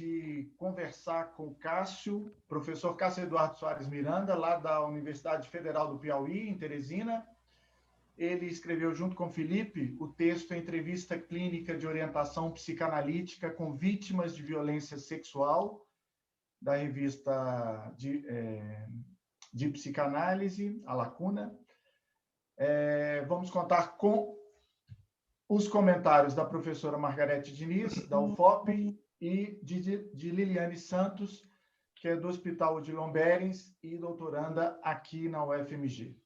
de conversar com o Cássio, professor Cássio Eduardo Soares Miranda, lá da Universidade Federal do Piauí, em Teresina. Ele escreveu, junto com Felipe, o texto Entrevista Clínica de Orientação Psicanalítica com Vítimas de Violência Sexual, da revista de Psicanálise, A Lacuna. Vamos contar com os comentários da professora Margarete Diniz, da UFOP, e de Liliane Santos, que é do Hospital Odilon Berens e doutoranda aqui na UFMG.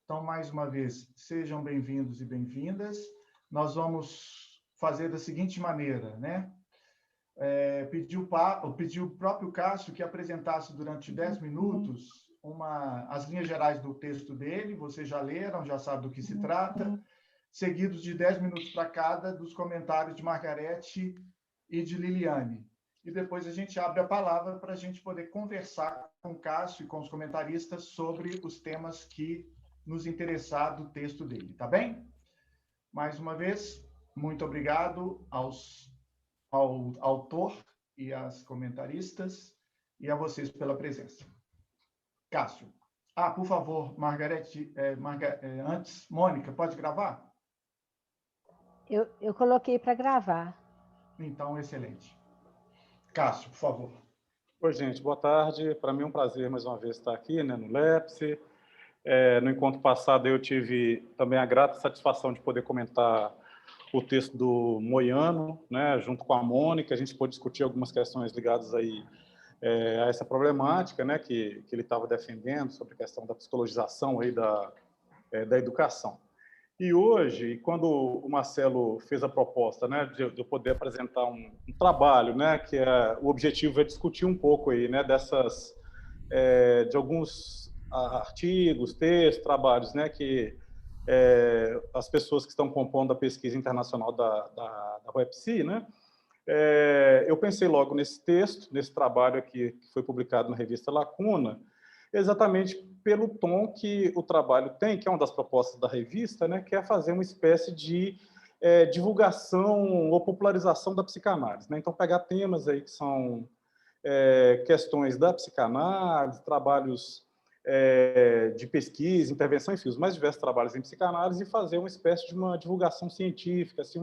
Então, mais uma vez, sejam bem-vindos e bem-vindas. Nós vamos fazer da seguinte maneira, né? Pedir o próprio Cássio que apresentasse durante 10 minutos as linhas gerais do texto dele, vocês já leram, já sabem do que se trata, seguidos de 10 minutos para cada dos comentários de Margarete e de Liliane. E depois a gente abre a palavra para a gente poder conversar com o Cássio e com os comentaristas sobre os temas que nos interessar do texto dele, tá bem? Mais uma vez, muito obrigado ao autor e às comentaristas e a vocês pela presença. Cássio. Por favor, Margarete, antes, Mônica, pode gravar? Eu coloquei para gravar. Então, excelente. Cássio, por favor. Oi, gente, boa tarde. Para mim é um prazer mais uma vez estar aqui, né, no LEPS. No encontro passado eu tive também a grata satisfação de poder comentar o texto do Moiano, né, junto com a Mônica. A gente pôde discutir algumas questões ligadas aí a essa problemática, né, que ele estava defendendo sobre a questão da psicologização aí da educação. E hoje, quando o Marcelo fez a proposta, né, de eu poder apresentar um trabalho, né, que o objetivo é discutir um pouco aí, né, de alguns artigos, textos, trabalhos, né, que as pessoas que estão compondo a pesquisa internacional da UEPSI, né, eu pensei logo nesse texto, nesse trabalho aqui que foi publicado na revista Lacuna, exatamente pelo tom que o trabalho tem, que é uma das propostas da revista, né, que é fazer uma espécie de divulgação ou popularização da psicanálise, né? Então, pegar temas aí que são questões da psicanálise, trabalhos de pesquisa, intervenção, enfim, os mais diversos trabalhos em psicanálise, e fazer uma espécie de uma divulgação científica, assim,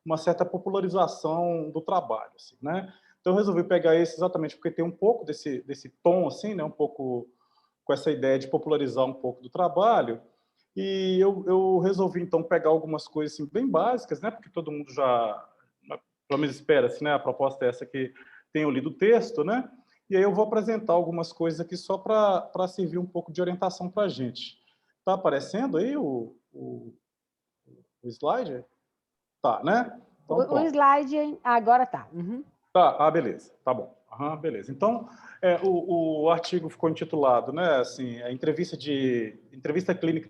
uma certa popularização do trabalho, assim, né? Então, eu resolvi pegar esse exatamente porque tem um pouco desse tom, assim, né, um pouco com essa ideia de popularizar um pouco do trabalho, e eu resolvi, então, pegar algumas coisas assim, bem básicas, né, porque todo mundo já, pelo menos espera-se, né, a proposta é essa, que tenham lido o texto, né, e aí eu vou apresentar algumas coisas aqui só para servir um pouco de orientação para a gente. Está aparecendo aí o slide? Tá, né? Então, o slide agora tá. Uhum. Tá, beleza, tá bom. Beleza. Então, o artigo ficou intitulado, né, assim, entrevista clínica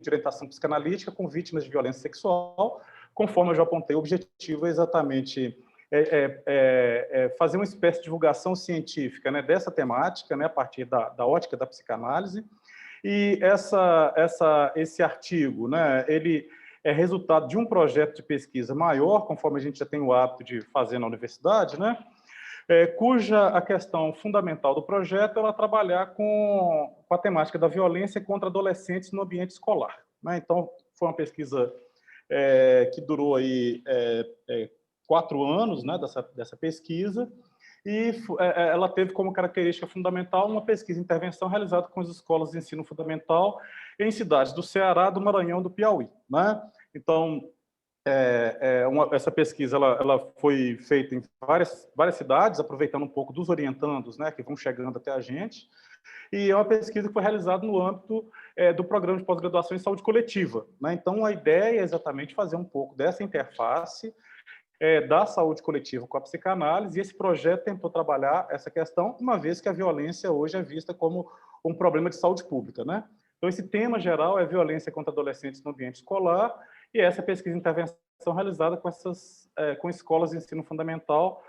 de orientação psicanalítica com vítimas de violência sexual. Conforme eu já apontei, o objetivo é exatamente fazer uma espécie de divulgação científica, né, dessa temática, né, a partir da ótica da psicanálise. E esse artigo, né, ele é resultado de um projeto de pesquisa maior, conforme a gente já tem o hábito de fazer na universidade, né, cuja a questão fundamental do projeto é trabalhar com a temática da violência contra adolescentes no ambiente escolar, né? Então, foi uma pesquisa que durou aí 4 anos, né, dessa pesquisa, e ela teve como característica fundamental uma pesquisa e intervenção realizada com as escolas de ensino fundamental em cidades do Ceará, do Maranhão e do Piauí, né? Então, essa pesquisa ela foi feita em várias cidades, aproveitando um pouco dos orientandos, né, que vão chegando até a gente, e é uma pesquisa que foi realizada no âmbito do programa de pós-graduação em saúde coletiva, né? Então, a ideia é exatamente fazer um pouco dessa interface da saúde coletiva com a psicanálise, e esse projeto tentou trabalhar essa questão, uma vez que a violência hoje é vista como um problema de saúde pública, né? Então, esse tema geral é violência contra adolescentes no ambiente escolar, e essa pesquisa de intervenção realizada com escolas de ensino fundamental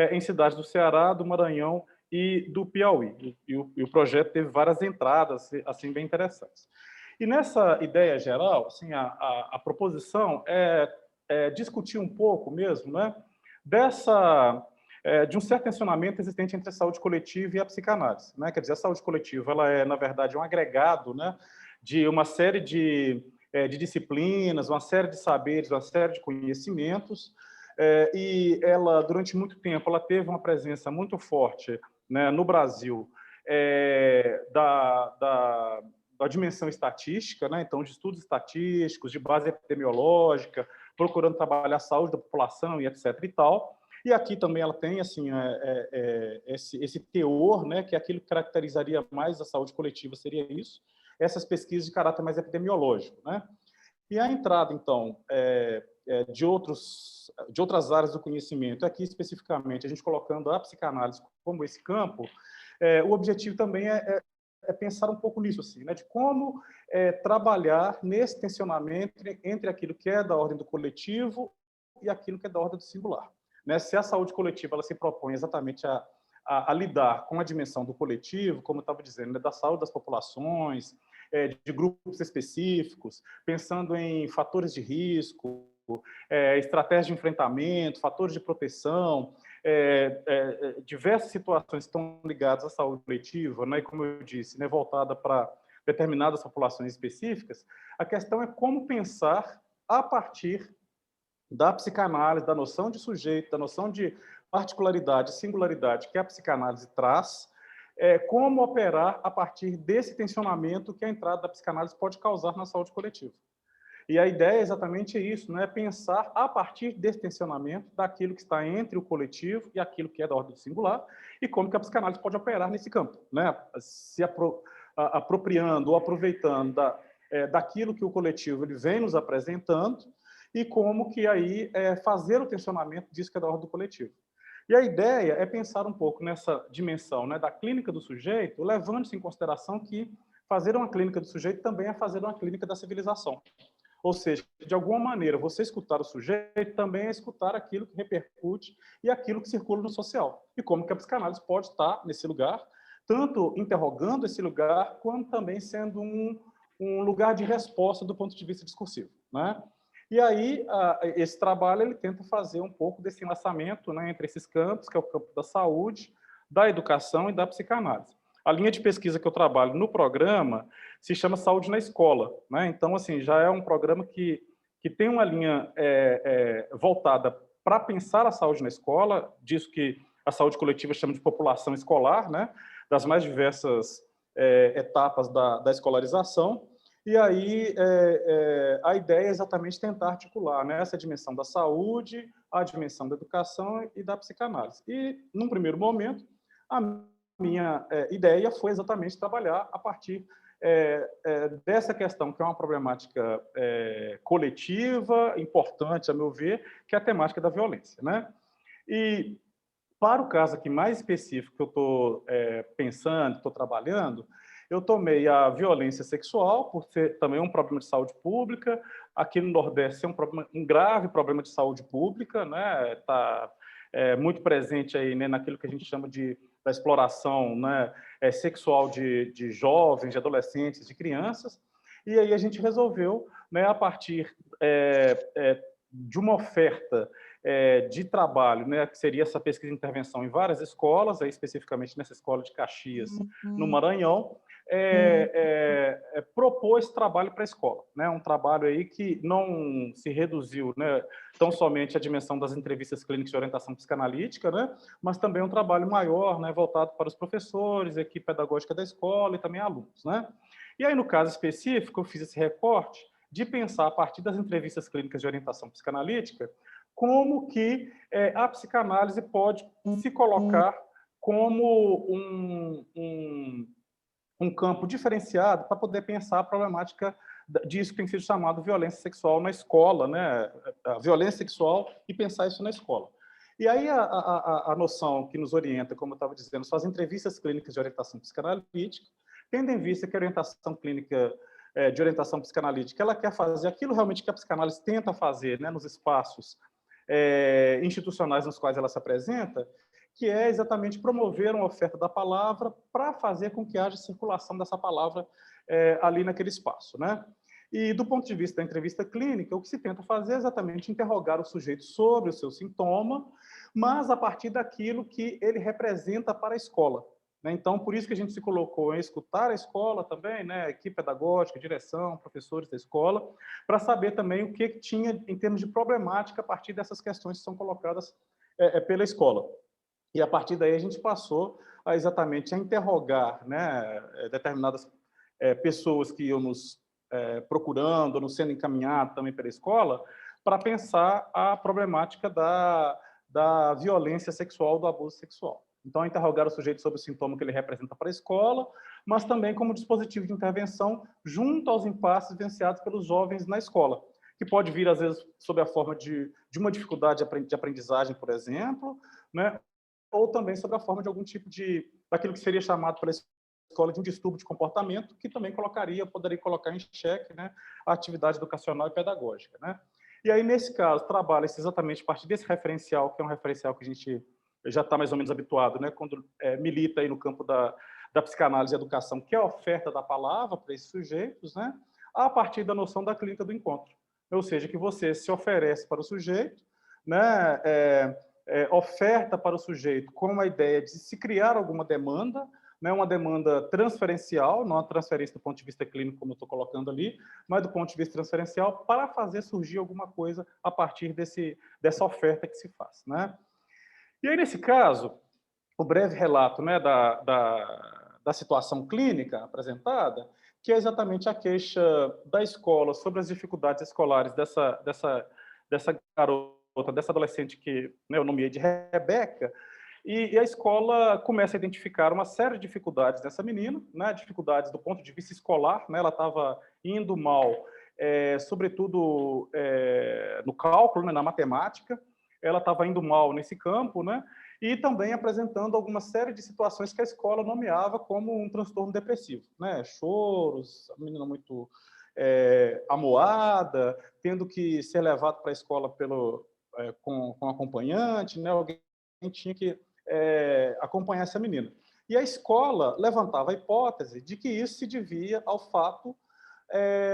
em cidades do Ceará, do Maranhão e do Piauí. E o projeto teve várias entradas, assim, bem interessantes. E nessa ideia geral, assim, a proposição é discutir um pouco mesmo, né, de um certo tensionamento existente entre a saúde coletiva e a psicanálise, né? Quer dizer, a saúde coletiva ela é, na verdade, um agregado, né, de uma série de disciplinas, uma série de saberes, uma série de conhecimentos, e ela, durante muito tempo, ela teve uma presença muito forte, né, no Brasil, da dimensão estatística, né? Então, de estudos estatísticos, de base epidemiológica, procurando trabalhar a saúde da população e etc. e tal. E aqui também ela tem assim, esse teor, né, que é aquilo que caracterizaria mais a saúde coletiva, seria isso, essas pesquisas de caráter mais epidemiológico, né? E a entrada, então, de outras áreas do conhecimento, aqui especificamente, a gente colocando a psicanálise como esse campo, o objetivo também é pensar um pouco nisso, assim, né, de como trabalhar nesse tensionamento entre aquilo que é da ordem do coletivo e aquilo que é da ordem do singular. Né? Se a saúde coletiva ela se propõe exatamente a lidar com a dimensão do coletivo, como eu estava dizendo, né, da saúde das populações, de grupos específicos, pensando em fatores de risco, estratégias de enfrentamento, fatores de proteção, diversas situações estão ligadas à saúde coletiva, né, e como eu disse, né, voltada para determinadas populações específicas. A questão é como pensar a partir da psicanálise, da noção de sujeito, da noção de particularidade, singularidade que a psicanálise traz, como operar a partir desse tensionamento que a entrada da psicanálise pode causar na saúde coletiva. E a ideia é exatamente isso, né? Pensar a partir desse tensionamento daquilo que está entre o coletivo e aquilo que é da ordem do singular e como que a psicanálise pode operar nesse campo, né? Se apropriando ou aproveitando daquilo que o coletivo ele vem nos apresentando e como que aí fazer o tensionamento disso que é da ordem do coletivo. E a ideia é pensar um pouco nessa dimensão, né, da clínica do sujeito, levando-se em consideração que fazer uma clínica do sujeito também é fazer uma clínica da civilização. Ou seja, de alguma maneira, você escutar o sujeito também é escutar aquilo que repercute e aquilo que circula no social. E como que a psicanálise pode estar nesse lugar, tanto interrogando esse lugar, quanto também sendo um lugar de resposta do ponto de vista discursivo, né? E aí, esse trabalho ele tenta fazer um pouco desse enlaçamento, né, entre esses campos, que é o campo da saúde, da educação e da psicanálise. A linha de pesquisa que eu trabalho no programa se chama Saúde na Escola, né? Então, assim, já é um programa que tem uma linha voltada para pensar a saúde na escola, disso que a saúde coletiva chama de população escolar, né? Das mais diversas etapas da escolarização. E aí a ideia é exatamente tentar articular, né, essa dimensão da saúde, a dimensão da educação e da psicanálise. E, num primeiro momento, a minha ideia foi exatamente trabalhar a partir dessa questão, que é uma problemática coletiva, importante, a meu ver, que é a temática da violência, né? E, para o caso aqui mais específico que eu estou pensando, estou trabalhando, eu tomei a violência sexual, por ser também um problema de saúde pública. Aqui no Nordeste é um grave problema de saúde pública, né? Está muito presente aí, né, naquilo que a gente chama da exploração, né, sexual de jovens, de adolescentes, de crianças. E aí a gente resolveu, né, a partir de uma oferta de trabalho, né, que seria essa pesquisa de intervenção em várias escolas, aí especificamente nessa escola de Caxias, no Maranhão, propor esse trabalho para a escola, né, um trabalho aí que não se reduziu, né, tão somente à dimensão das entrevistas clínicas de orientação psicanalítica, né, mas também um trabalho maior, né, voltado para os professores, equipe pedagógica da escola e também alunos, né. E aí, no caso específico, eu fiz esse recorte de pensar, a partir das entrevistas clínicas de orientação psicanalítica, como que a psicanálise pode se colocar como um campo diferenciado para poder pensar a problemática disso que tem sido chamado violência sexual na escola, né? A violência sexual e pensar isso na escola. E aí a noção que nos orienta, como eu estava dizendo, são as entrevistas clínicas de orientação psicanalítica, tendo em vista que a orientação clínica de orientação psicanalítica, ela quer fazer aquilo realmente que a psicanálise tenta fazer, né, nos espaços institucionais nos quais ela se apresenta, que é exatamente promover uma oferta da palavra para fazer com que haja circulação dessa palavra ali naquele espaço, né? E do ponto de vista da entrevista clínica, o que se tenta fazer é exatamente interrogar o sujeito sobre o seu sintoma, mas a partir daquilo que ele representa para a escola, né? Então, por isso que a gente se colocou em escutar a escola também, né? Equipe pedagógica, direção, professores da escola, para saber também o que tinha em termos de problemática a partir dessas questões que são colocadas pela escola. E a partir daí a gente passou exatamente a interrogar, né, determinadas pessoas que iam nos procurando, nos sendo encaminhadas também pela escola, para pensar a problemática da violência sexual, do abuso sexual. Então, interrogar o sujeito sobre o sintoma que ele representa para a escola, mas também como dispositivo de intervenção junto aos impasses vivenciados pelos jovens na escola, que pode vir, às vezes, sob a forma de uma dificuldade de aprendizagem, por exemplo, né? Ou também sobre a forma de algum tipo daquilo que seria chamado pela escola de um distúrbio de comportamento, que também poderia colocar em xeque, né, a atividade educacional e pedagógica, né? E aí, nesse caso, trabalha-se exatamente a partir desse referencial, que é um referencial que a gente já está mais ou menos habituado, né, quando milita aí no campo da psicanálise e educação, que é a oferta da palavra para esses sujeitos, né, a partir da noção da clínica do encontro. Ou seja, que você se oferece para o sujeito, né, oferta para o sujeito com a ideia de se criar alguma demanda, né, uma demanda transferencial, não a transferência do ponto de vista clínico, como eu estou colocando ali, mas do ponto de vista transferencial, para fazer surgir alguma coisa a partir dessa oferta que se faz, né? E aí, nesse caso, o breve relato, né, da situação clínica apresentada, que é exatamente a queixa da escola sobre as dificuldades escolares dessa garota, dessa adolescente que, né, eu nomeei de Rebeca, e a escola começa a identificar uma série de dificuldades dessa menina, né, dificuldades do ponto de vista escolar, né, ela estava indo mal, sobretudo no cálculo, né, na matemática, ela estava indo mal nesse campo, né, e também apresentando alguma série de situações que a escola nomeava como um transtorno depressivo, né, choros, a menina muito amuada, tendo que ser levado para a escola com acompanhante, né, alguém tinha que acompanhar essa menina. E a escola levantava a hipótese de que isso se devia ao fato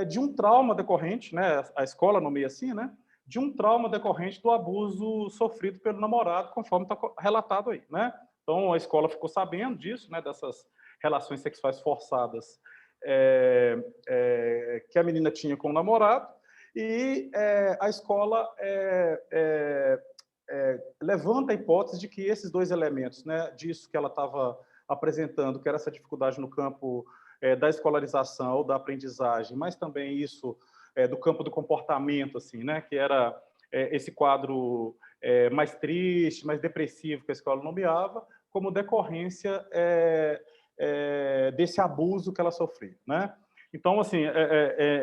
de um trauma decorrente, né, a escola nomeia assim, né, de um trauma decorrente do abuso sofrido pelo namorado, conforme está relatado aí, né? Então, a escola ficou sabendo disso, né, dessas relações sexuais forçadas que a menina tinha com o namorado, e a escola levanta a hipótese de que esses dois elementos, né, disso que ela estava apresentando, que era essa dificuldade no campo da escolarização ou da aprendizagem, mas também isso do campo do comportamento, assim, né, que era esse quadro mais triste, mais depressivo que a escola nomeava, como decorrência desse abuso que ela sofreu, né? Então, assim,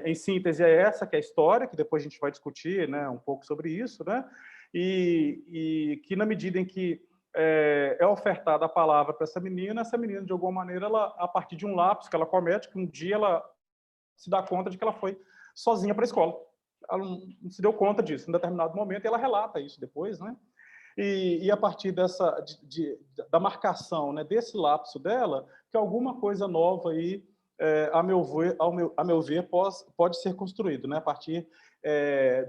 em síntese, é essa que é a história, que depois a gente vai discutir, né, um pouco sobre isso, né? E que, na medida em que é ofertada a palavra para essa menina, de alguma maneira, ela, a partir de um lapso que ela comete, que um dia ela se dá conta de que ela foi sozinha para a escola. Ela não se deu conta disso em determinado momento, e ela relata isso depois, né? E a partir da marcação, né, desse lapso dela, que alguma coisa nova aí, a meu ver, pode ser construído, né, a partir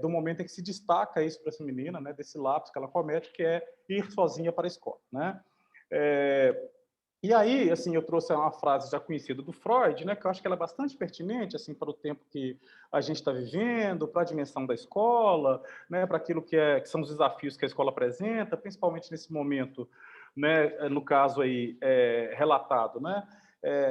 do momento em que se destaca isso para essa menina, né, desse lapso que ela comete, que é ir sozinha para a escola, né? E aí, assim, eu trouxe uma frase já conhecida do Freud, né, que eu acho que ela é bastante pertinente, assim, para o tempo que a gente está vivendo, para a dimensão da escola, né, para aquilo que são os desafios que a escola apresenta, principalmente nesse momento, né, no caso aí relatado, né,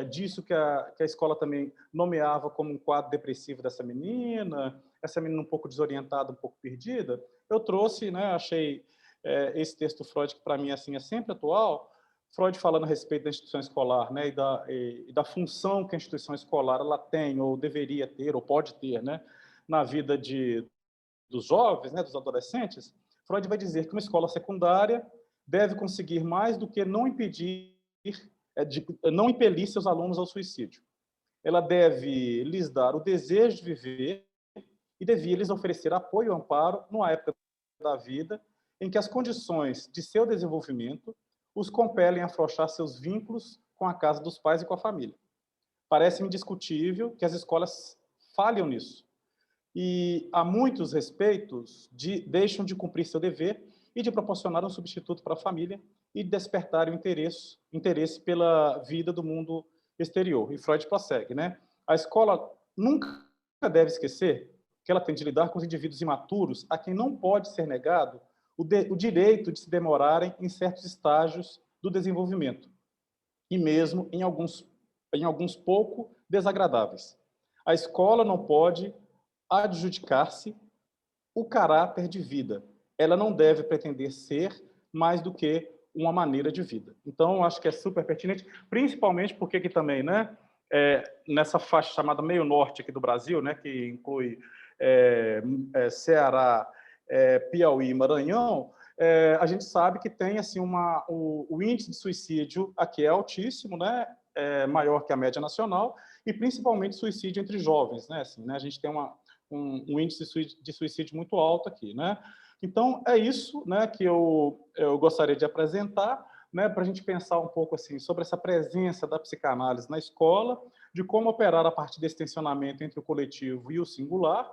disso que a escola também nomeava como um quadro depressivo dessa menina, essa menina um pouco desorientada, um pouco perdida. Eu trouxe, né, achei esse texto Freud que para mim assim é sempre atual. Freud falando a respeito da instituição escolar, né, e da função que a instituição escolar ela tem, ou deveria ter, ou pode ter, né, na vida dos jovens, né, dos adolescentes. Freud vai dizer que uma escola secundária deve conseguir mais do que não impelir seus alunos ao suicídio. Ela deve lhes dar o desejo de viver e devia lhes oferecer apoio e amparo numa época da vida em que as condições de seu desenvolvimento os compelem a afrouxar seus vínculos com a casa dos pais e com a família. Parece-me indiscutível que as escolas falham nisso. E, a muitos respeitos, deixam de cumprir seu dever e de proporcionar um substituto para a família e despertar o interesse pela vida do mundo exterior. E Freud prossegue, né? A escola nunca deve esquecer que ela tem de lidar com os indivíduos imaturos a quem não pode ser negado o direito de se demorarem em certos estágios do desenvolvimento, e mesmo em alguns pouco desagradáveis. A escola não pode adjudicar-se o caráter de vida. Ela não deve pretender ser mais do que uma maneira de vida. Então, acho que é super pertinente, principalmente porque aqui também, né, nessa faixa chamada meio norte aqui do Brasil, né, que inclui Ceará, Piauí e Maranhão, a gente sabe que tem assim o índice de suicídio aqui é altíssimo, né, maior que a média nacional, e principalmente suicídio entre jovens, né, assim, né, a gente tem um índice de suicídio muito alto aqui, né? Então, é isso, né, que eu gostaria de apresentar, né, para a gente pensar um pouco assim, sobre essa presença da psicanálise na escola, de como operar a partir desse tensionamento entre o coletivo e o singular,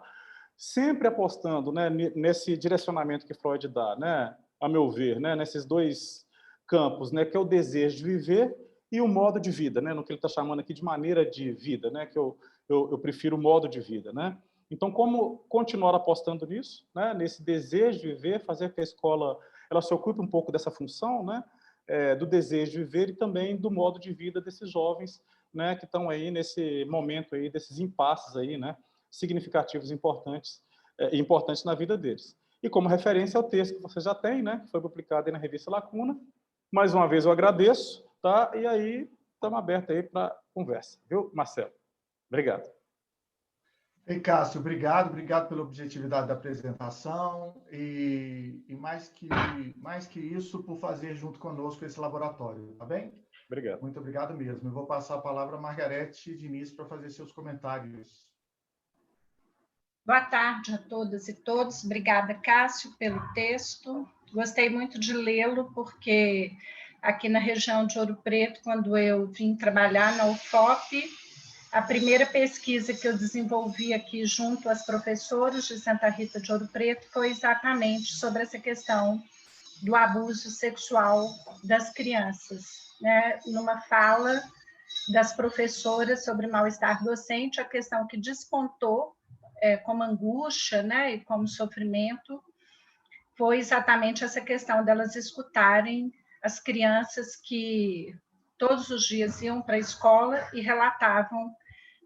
sempre apostando, né, nesse direcionamento que Freud dá, né, a meu ver, né, nesses dois campos, né, que é o desejo de viver e o modo de vida, né, no que ele está chamando aqui de maneira de vida, né, que eu prefiro o modo de vida, né? Então, como continuar apostando nisso, né, nesse desejo de viver, fazer que a escola ela se ocupe um pouco dessa função, né, do desejo de viver e também do modo de vida desses jovens, né, que estão aí nesse momento aí desses impasses aí, né, significativos importantes na vida deles. E como referência ao texto que você já tem, né, que foi publicado aí na revista Lacuna. Mais uma vez eu agradeço, tá? E aí estamos abertos aí para conversa, viu, Marcelo? Obrigado. Ei, Cássio, obrigado pela objetividade da apresentação e mais que isso, por fazer junto conosco esse laboratório, tá bem? Obrigado. Muito obrigado mesmo. Eu vou passar a palavra a Margarete Diniz para fazer seus comentários. Boa tarde a todas e todos. Obrigada, Cássio, pelo texto. Gostei muito de lê-lo, porque aqui na região de Ouro Preto, quando eu vim trabalhar na UFOP, a primeira pesquisa que eu desenvolvi aqui junto às professoras de Santa Rita de Ouro Preto foi exatamente sobre essa questão do abuso sexual das crianças, né? Numa fala das professoras sobre mal-estar docente, a questão que despontou como angústia, né, e como sofrimento, foi exatamente essa questão delas escutarem as crianças que todos os dias iam para a escola e relatavam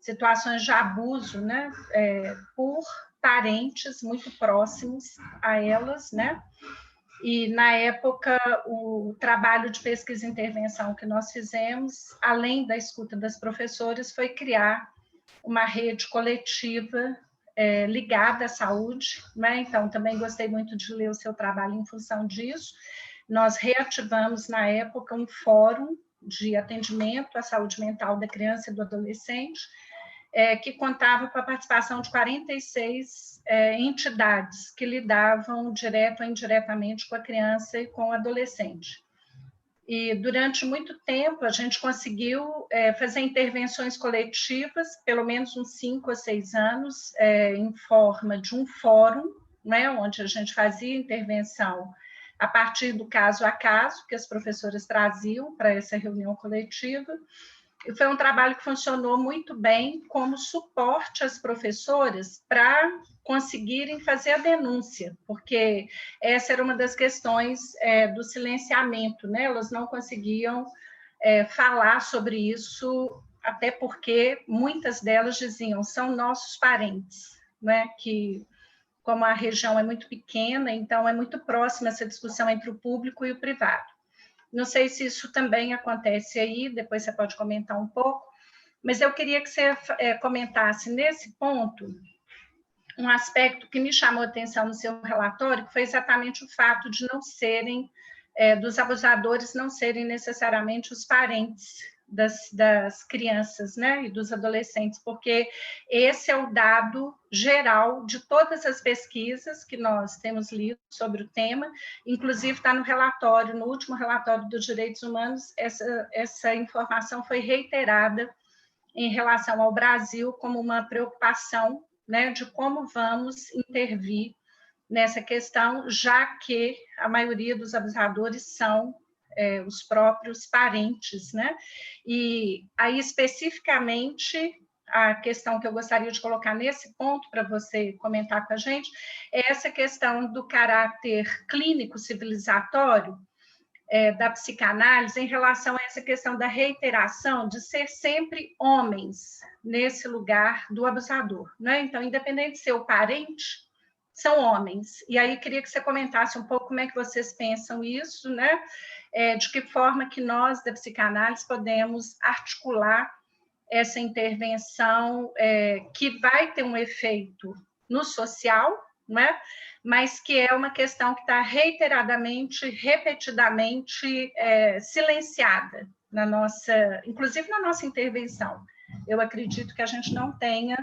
situações de abuso, né, por parentes muito próximos a elas, né? E, na época, o trabalho de pesquisa e intervenção que nós fizemos, além da escuta das professoras, foi criar uma rede coletiva ligada à saúde, né? Então, também gostei muito de ler o seu trabalho em função disso. Nós reativamos, na época, um fórum de atendimento à saúde mental da criança e do adolescente, que contava com a participação de 46 entidades que lidavam direto ou indiretamente com a criança e com o adolescente. E durante muito tempo a gente conseguiu fazer intervenções coletivas, pelo menos uns 5 a 6 anos, em forma de um fórum, né, onde a gente fazia intervenção a partir do caso a caso que as professoras traziam para essa reunião coletiva. E foi um trabalho que funcionou muito bem como suporte às professoras para conseguirem fazer a denúncia, porque essa era uma das questões do silenciamento, né? Elas não conseguiam falar sobre isso, até porque muitas delas diziam, são nossos parentes, né? Que, como a região é muito pequena, então é muito próxima essa discussão entre o público e o privado. Não sei se isso também acontece aí, depois você pode comentar um pouco, mas eu queria que você comentasse nesse ponto um aspecto que me chamou a atenção no seu relatório, que foi exatamente o fato de não serem, dos abusadores não serem necessariamente os parentes das crianças, né, e dos adolescentes, porque esse é o dado geral de todas as pesquisas que nós temos lido sobre o tema, inclusive está no relatório, no último relatório dos direitos humanos, essa informação foi reiterada em relação ao Brasil como uma preocupação, né, de como vamos intervir nessa questão, já que a maioria dos abusadores são os próprios parentes, né? E aí, especificamente, a questão que eu gostaria de colocar nesse ponto para você comentar com a gente é essa questão do caráter clínico civilizatório da psicanálise em relação a essa questão da reiteração de ser sempre homens nesse lugar do abusador, né? Então, independente de ser o parente, são homens. E aí, queria que você comentasse um pouco como é que vocês pensam isso, né? De que forma que nós, da psicanálise, podemos articular essa intervenção que vai ter um efeito no social, né? Mas que é uma questão que está reiteradamente, repetidamente silenciada na nossa, inclusive na nossa intervenção. Eu acredito que a gente não tenha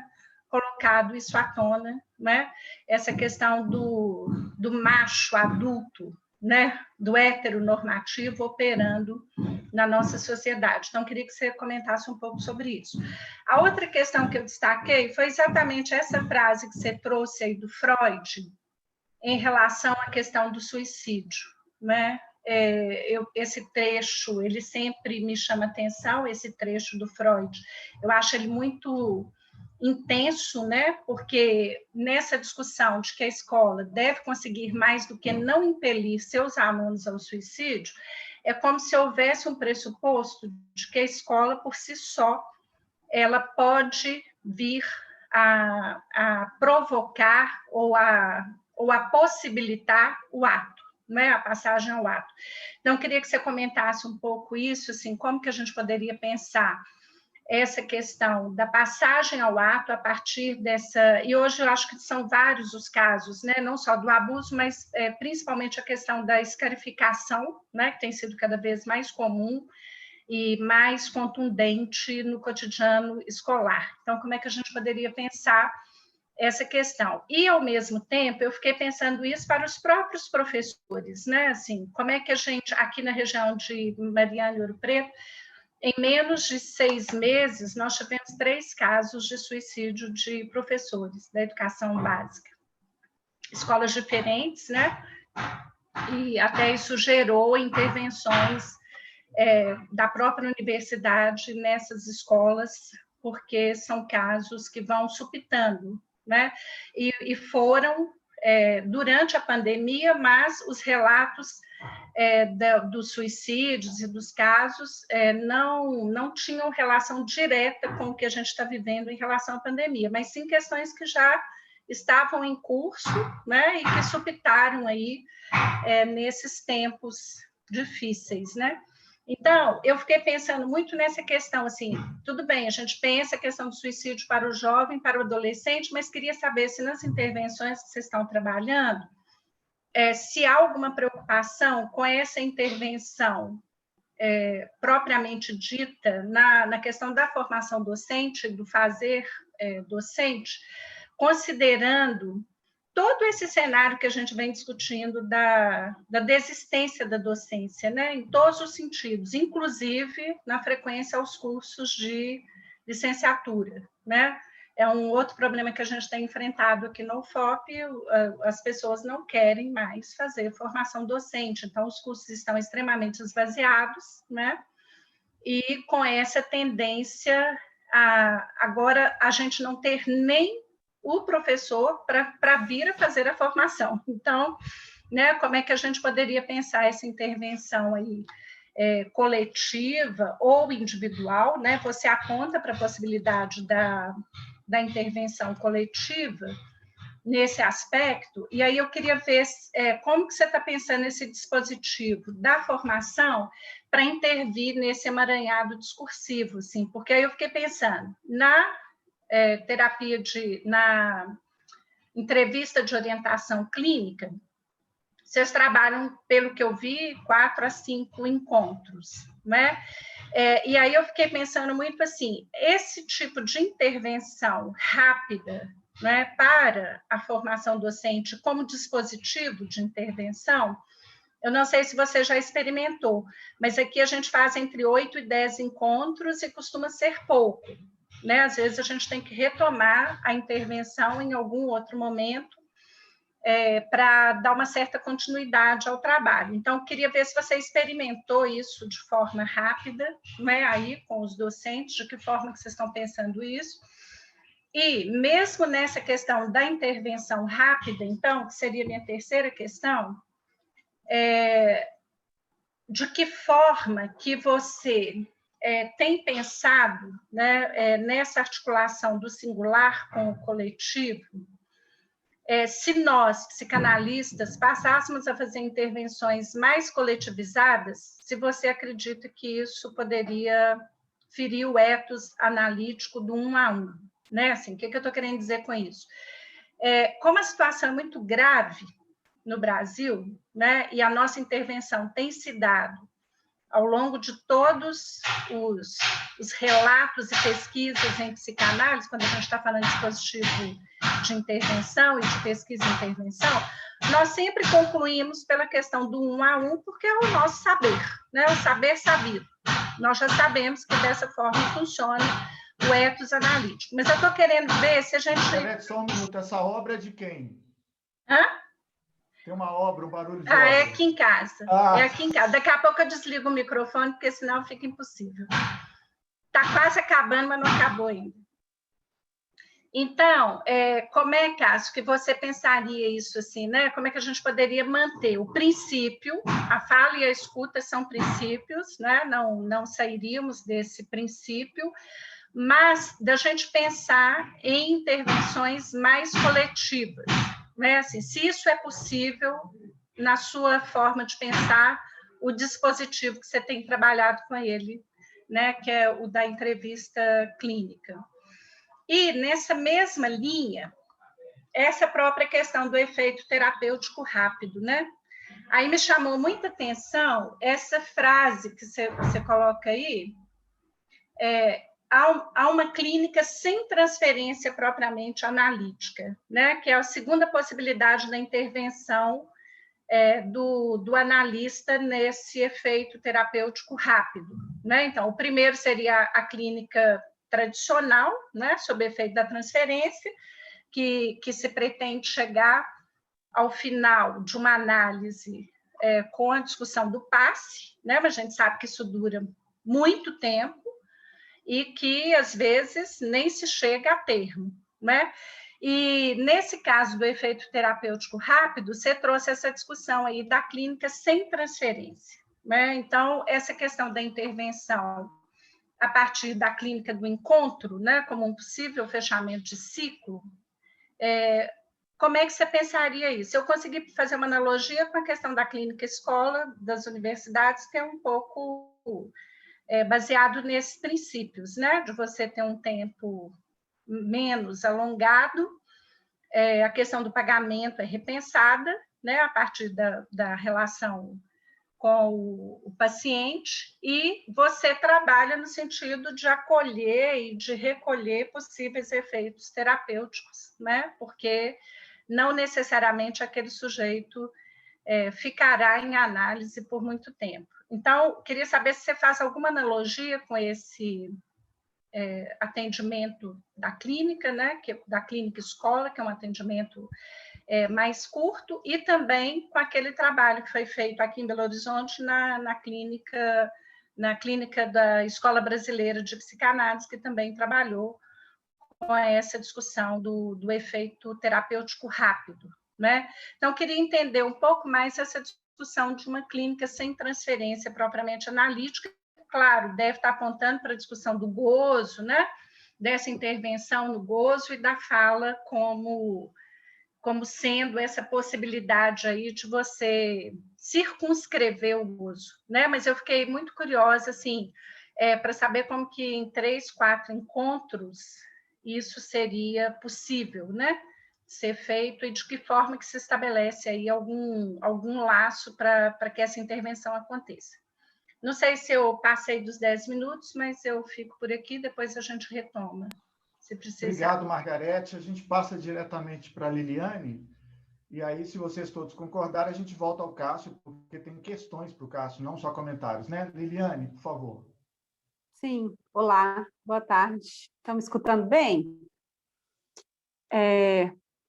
colocado isso à tona, né? Essa questão do macho adulto, né? Do heteronormativo operando na nossa sociedade. Então, queria que você comentasse um pouco sobre isso. A outra questão que eu destaquei foi exatamente essa frase que você trouxe aí do Freud em relação à questão do suicídio, né? Esse trecho, ele sempre me chama atenção, esse trecho do Freud. Eu acho ele muito intenso, né? Porque nessa discussão de que a escola deve conseguir mais do que não impelir seus alunos ao suicídio, é como se houvesse um pressuposto de que a escola, por si só, ela pode vir a provocar ou a possibilitar o ato, né? A passagem ao ato. Então, queria que você comentasse um pouco isso, assim, como que a gente poderia pensar essa questão da passagem ao ato a partir dessa... E hoje eu acho que são vários os casos, né? Não só do abuso, mas principalmente a questão da escarificação, né? Que tem sido cada vez mais comum e mais contundente no cotidiano escolar. Então, como é que a gente poderia pensar essa questão? E, ao mesmo tempo, eu fiquei pensando isso para os próprios professores, né? Assim, como é que a gente, aqui na região de Mariana e Ouro Preto, em menos de 6 meses, nós tivemos 3 casos de suicídio de professores da educação básica. Escolas diferentes, né? E até isso gerou intervenções da própria universidade nessas escolas, porque são casos que vão supitando, né? E foram durante a pandemia, mas os relatos dos suicídios e dos casos não tinham relação direta com o que a gente está vivendo em relação à pandemia, mas sim questões que já estavam em curso, né, e que supitaram aí nesses tempos difíceis, né? Então, eu fiquei pensando muito nessa questão, assim, tudo bem, a gente pensa a questão do suicídio para o jovem, para o adolescente, mas queria saber se nas intervenções que vocês estão trabalhando, se há alguma preocupação com essa intervenção propriamente dita na questão da formação docente, do fazer docente, considerando todo esse cenário que a gente vem discutindo da desistência da docência, né, em todos os sentidos, inclusive na frequência aos cursos de licenciatura, né? É um outro problema que a gente tem enfrentado aqui no UFOP, as pessoas não querem mais fazer formação docente, então os cursos estão extremamente esvaziados, né? E com essa tendência agora a gente não ter nem o professor para vir a fazer a formação. Então, né, como é que a gente poderia pensar essa intervenção aí coletiva ou individual, né? Você aponta para a possibilidade da intervenção coletiva nesse aspecto, e aí eu queria ver como que você está pensando nesse dispositivo da formação para intervir nesse emaranhado discursivo, assim, porque aí eu fiquei pensando, na na entrevista de orientação clínica, vocês trabalham, pelo que eu vi, 4 a 5 encontros, né? E aí eu fiquei pensando muito assim, esse tipo de intervenção rápida, né, para a formação docente como dispositivo de intervenção, eu não sei se você já experimentou, mas aqui a gente faz entre 8 e 10 encontros e costuma ser pouco, né? Às vezes a gente tem que retomar a intervenção em algum outro momento, para dar uma certa continuidade ao trabalho. Então, queria ver se você experimentou isso de forma rápida, né, aí com os docentes, de que forma que vocês estão pensando isso. E mesmo nessa questão da intervenção rápida, então, que seria a minha terceira questão, de que forma que você tem pensado, né, nessa articulação do singular com o coletivo, se nós, psicanalistas, passássemos a fazer intervenções mais coletivizadas, se você acredita que isso poderia ferir o ethos analítico do 1 a 1, né? Assim, o que eu estou querendo dizer com isso? Como a situação é muito grave no Brasil, né, e a nossa intervenção tem se dado ao longo de todos os relatos e pesquisas em psicanálise, quando a gente está falando de dispositivo de intervenção e de pesquisa e intervenção, nós sempre concluímos pela questão do 1 a 1, porque é o nosso saber, né? O saber sabido. Nós já sabemos que dessa forma funciona o ethos analítico. Mas eu estou querendo ver se a gente... Só um minuto, essa obra é de quem? Hã? Tem uma obra, um barulho de obra. É aqui em casa. Ah. É aqui em casa. Daqui a pouco eu desligo o microfone, porque senão fica impossível. Está quase acabando, mas não acabou ainda. Então, como é, Cássio, que você pensaria isso assim, né? Como é que a gente poderia manter o princípio, a fala e a escuta são princípios, né? Não sairíamos desse princípio, mas da gente pensar em intervenções mais coletivas, né? Assim, se isso é possível na sua forma de pensar o dispositivo que você tem trabalhado com ele, né? Que é o da entrevista clínica. E nessa mesma linha, essa própria questão do efeito terapêutico rápido, né? Aí me chamou muita atenção essa frase que você coloca aí, há uma clínica sem transferência propriamente analítica, né? Que é a segunda possibilidade da intervenção do analista nesse efeito terapêutico rápido, né? Então, o primeiro seria a clínica tradicional, né? Sob efeito da transferência, que se pretende chegar ao final de uma análise com a discussão do passe, né? Mas a gente sabe que isso dura muito tempo, e que, às vezes, nem se chega a termo, né? E, nesse caso do efeito terapêutico rápido, você trouxe essa discussão aí da clínica sem transferência, né? Então, essa questão da intervenção a partir da clínica do encontro, né, como um possível fechamento de ciclo, como é que você pensaria isso? Eu consegui fazer uma analogia com a questão da clínica escola das universidades, que é um pouco... baseado nesses princípios, né? De você ter um tempo menos alongado, a questão do pagamento é repensada, né? A partir da relação com o paciente, e você trabalha no sentido de acolher e de recolher possíveis efeitos terapêuticos, né? Porque não necessariamente aquele sujeito ficará em análise por muito tempo. Então, queria saber se você faz alguma analogia com esse atendimento da clínica, né, da clínica escola, que é um atendimento mais curto, e também com aquele trabalho que foi feito aqui em Belo Horizonte na clínica da Escola Brasileira de Psicanálise, que também trabalhou com essa discussão do efeito terapêutico rápido, né? Então, queria entender um pouco mais essa discussão de uma clínica sem transferência propriamente analítica. Claro, deve estar apontando para a discussão do gozo, né? Dessa intervenção no gozo e da fala como sendo essa possibilidade aí de você circunscrever o gozo, né? Mas eu fiquei muito curiosa, assim, para saber como que em 3, 4 encontros isso seria possível, né? Ser feito, e de que forma que se estabelece aí algum laço para que essa intervenção aconteça. Não sei se eu passei dos 10 minutos, mas eu fico por aqui, depois a gente retoma, se precisar. Obrigado, Margarete. A gente passa diretamente para a Liliane, e aí, se vocês todos concordarem, a gente volta ao Cássio, porque tem questões para o Cássio, não só comentários, né? Liliane, por favor. Sim, olá, boa tarde. Estão me escutando bem?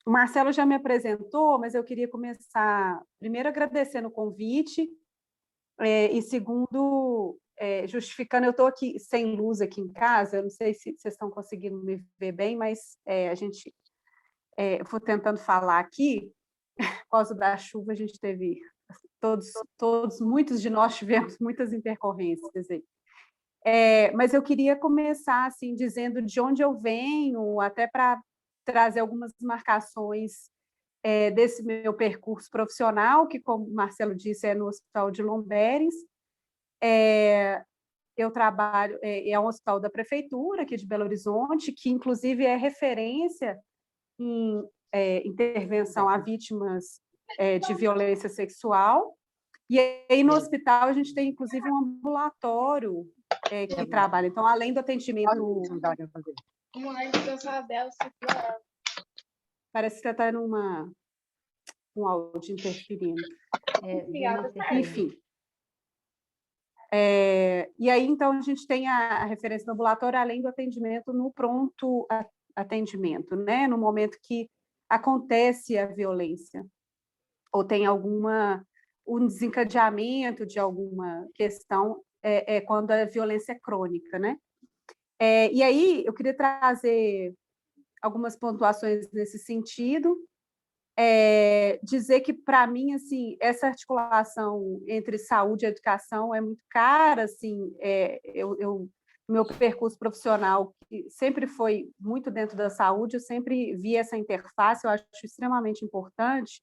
O Marcelo já me apresentou, mas eu queria começar, primeiro, agradecendo o convite, e segundo, justificando, eu estou aqui sem luz aqui em casa, eu não sei se vocês estão conseguindo me ver bem, mas eu vou tentando falar aqui. Por causa da chuva, a gente teve, muitos de nós tivemos muitas intercorrências aí. Mas eu queria começar assim, dizendo de onde eu venho, até para trazer algumas marcações desse meu percurso profissional, que, como o Marcelo disse, é no Hospital de Lomberes. Eu trabalho, é um hospital da Prefeitura aqui de Belo Horizonte, que, inclusive, é referência em intervenção a vítimas de violência sexual. E aí, no hospital, a gente tem, inclusive, um ambulatório que trabalha. Então, além do atendimento... Parece que está numa um áudio interferindo. Enfim. E aí, então, a gente tem a referência do ambulatório, além do atendimento no pronto atendimento, né? No momento que acontece a violência, ou tem um desencadeamento de alguma questão, quando a violência é crônica, né? E aí, eu queria trazer algumas pontuações nesse sentido, dizer que, para mim, assim, essa articulação entre saúde e educação é muito cara, assim, meu percurso profissional, que sempre foi muito dentro da saúde, eu sempre vi essa interface, eu acho extremamente importante.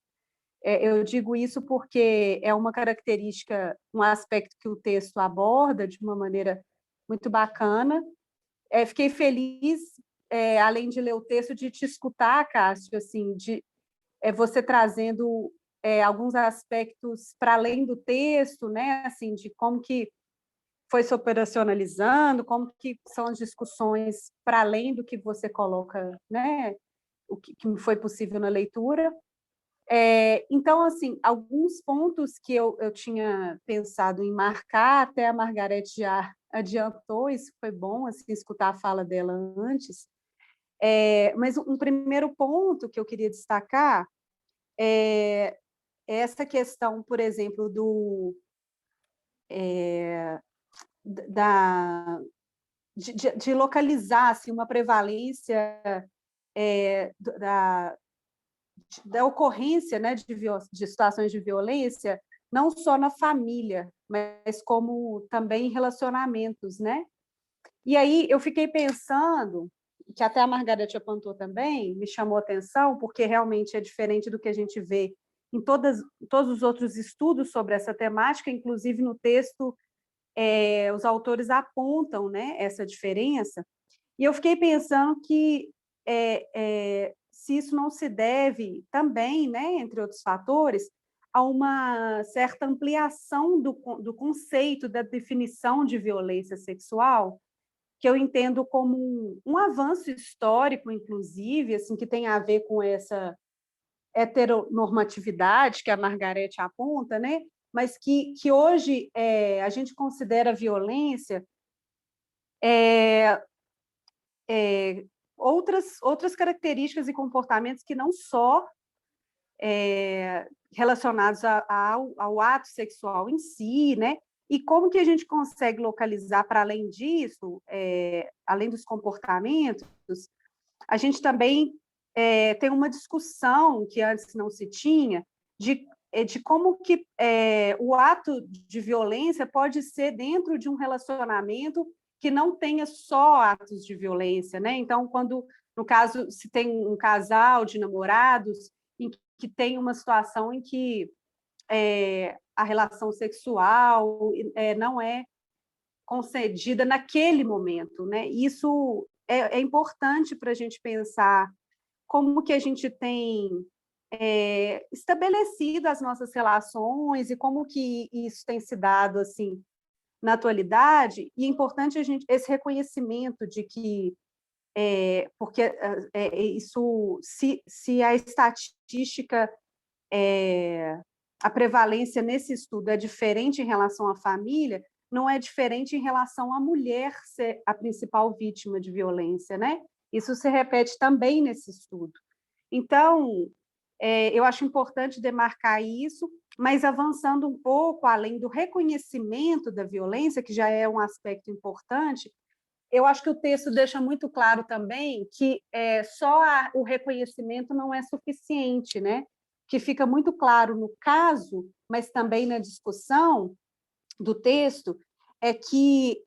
Eu digo isso porque é uma característica, um aspecto que o texto aborda de uma maneira muito bacana. Fiquei feliz, além de ler o texto, de te escutar, Cássio, assim, de você trazendo alguns aspectos para além do texto, né, assim, de como que foi se operacionalizando, como que são as discussões para além do que você coloca, né, o que foi possível na leitura. Então, assim, alguns pontos que eu tinha pensado em marcar, até a Margarete já adiantou, isso foi bom, assim, escutar a fala dela antes. Mas um primeiro ponto que eu queria destacar é essa questão, por exemplo, de localizar assim, uma prevalência da ocorrência, né, de situações de violência, não só na família, mas como também em relacionamentos, né? E aí eu fiquei pensando, que até a Margarete apontou também, me chamou a atenção, porque realmente é diferente do que a gente vê em todos os outros estudos sobre essa temática, inclusive no texto, os autores apontam, né, essa diferença. E eu fiquei pensando que se isso não se deve também, né, entre outros fatores, a uma certa ampliação do conceito da definição de violência sexual, que eu entendo como um avanço histórico, inclusive, assim, que tem a ver com essa heteronormatividade que a Margarete aponta, né? Mas que hoje a gente considera violência outras características e comportamentos que não só relacionados ao ato sexual em si, né? E como que a gente consegue localizar, para além disso, além dos comportamentos, a gente também tem uma discussão que antes não se tinha, de como que o ato de violência pode ser dentro de um relacionamento que não tenha só atos de violência, né? Então, quando, no caso, se tem um casal de namorados em que tem uma situação em que a relação sexual não é concedida naquele momento, né? Isso é importante para a gente pensar como que a gente tem estabelecido as nossas relações e como que isso tem se dado assim na atualidade. E é importante esse reconhecimento de que porque isso, se a estatística, a prevalência nesse estudo é diferente em relação à família, não é diferente em relação à mulher ser a principal vítima de violência, né? Isso se repete também nesse estudo. Então, eu acho importante demarcar isso, mas avançando um pouco além do reconhecimento da violência, que já é um aspecto importante, eu acho que o texto deixa muito claro também que só o reconhecimento não é suficiente, né? Que fica muito claro no caso, mas também na discussão do texto, é que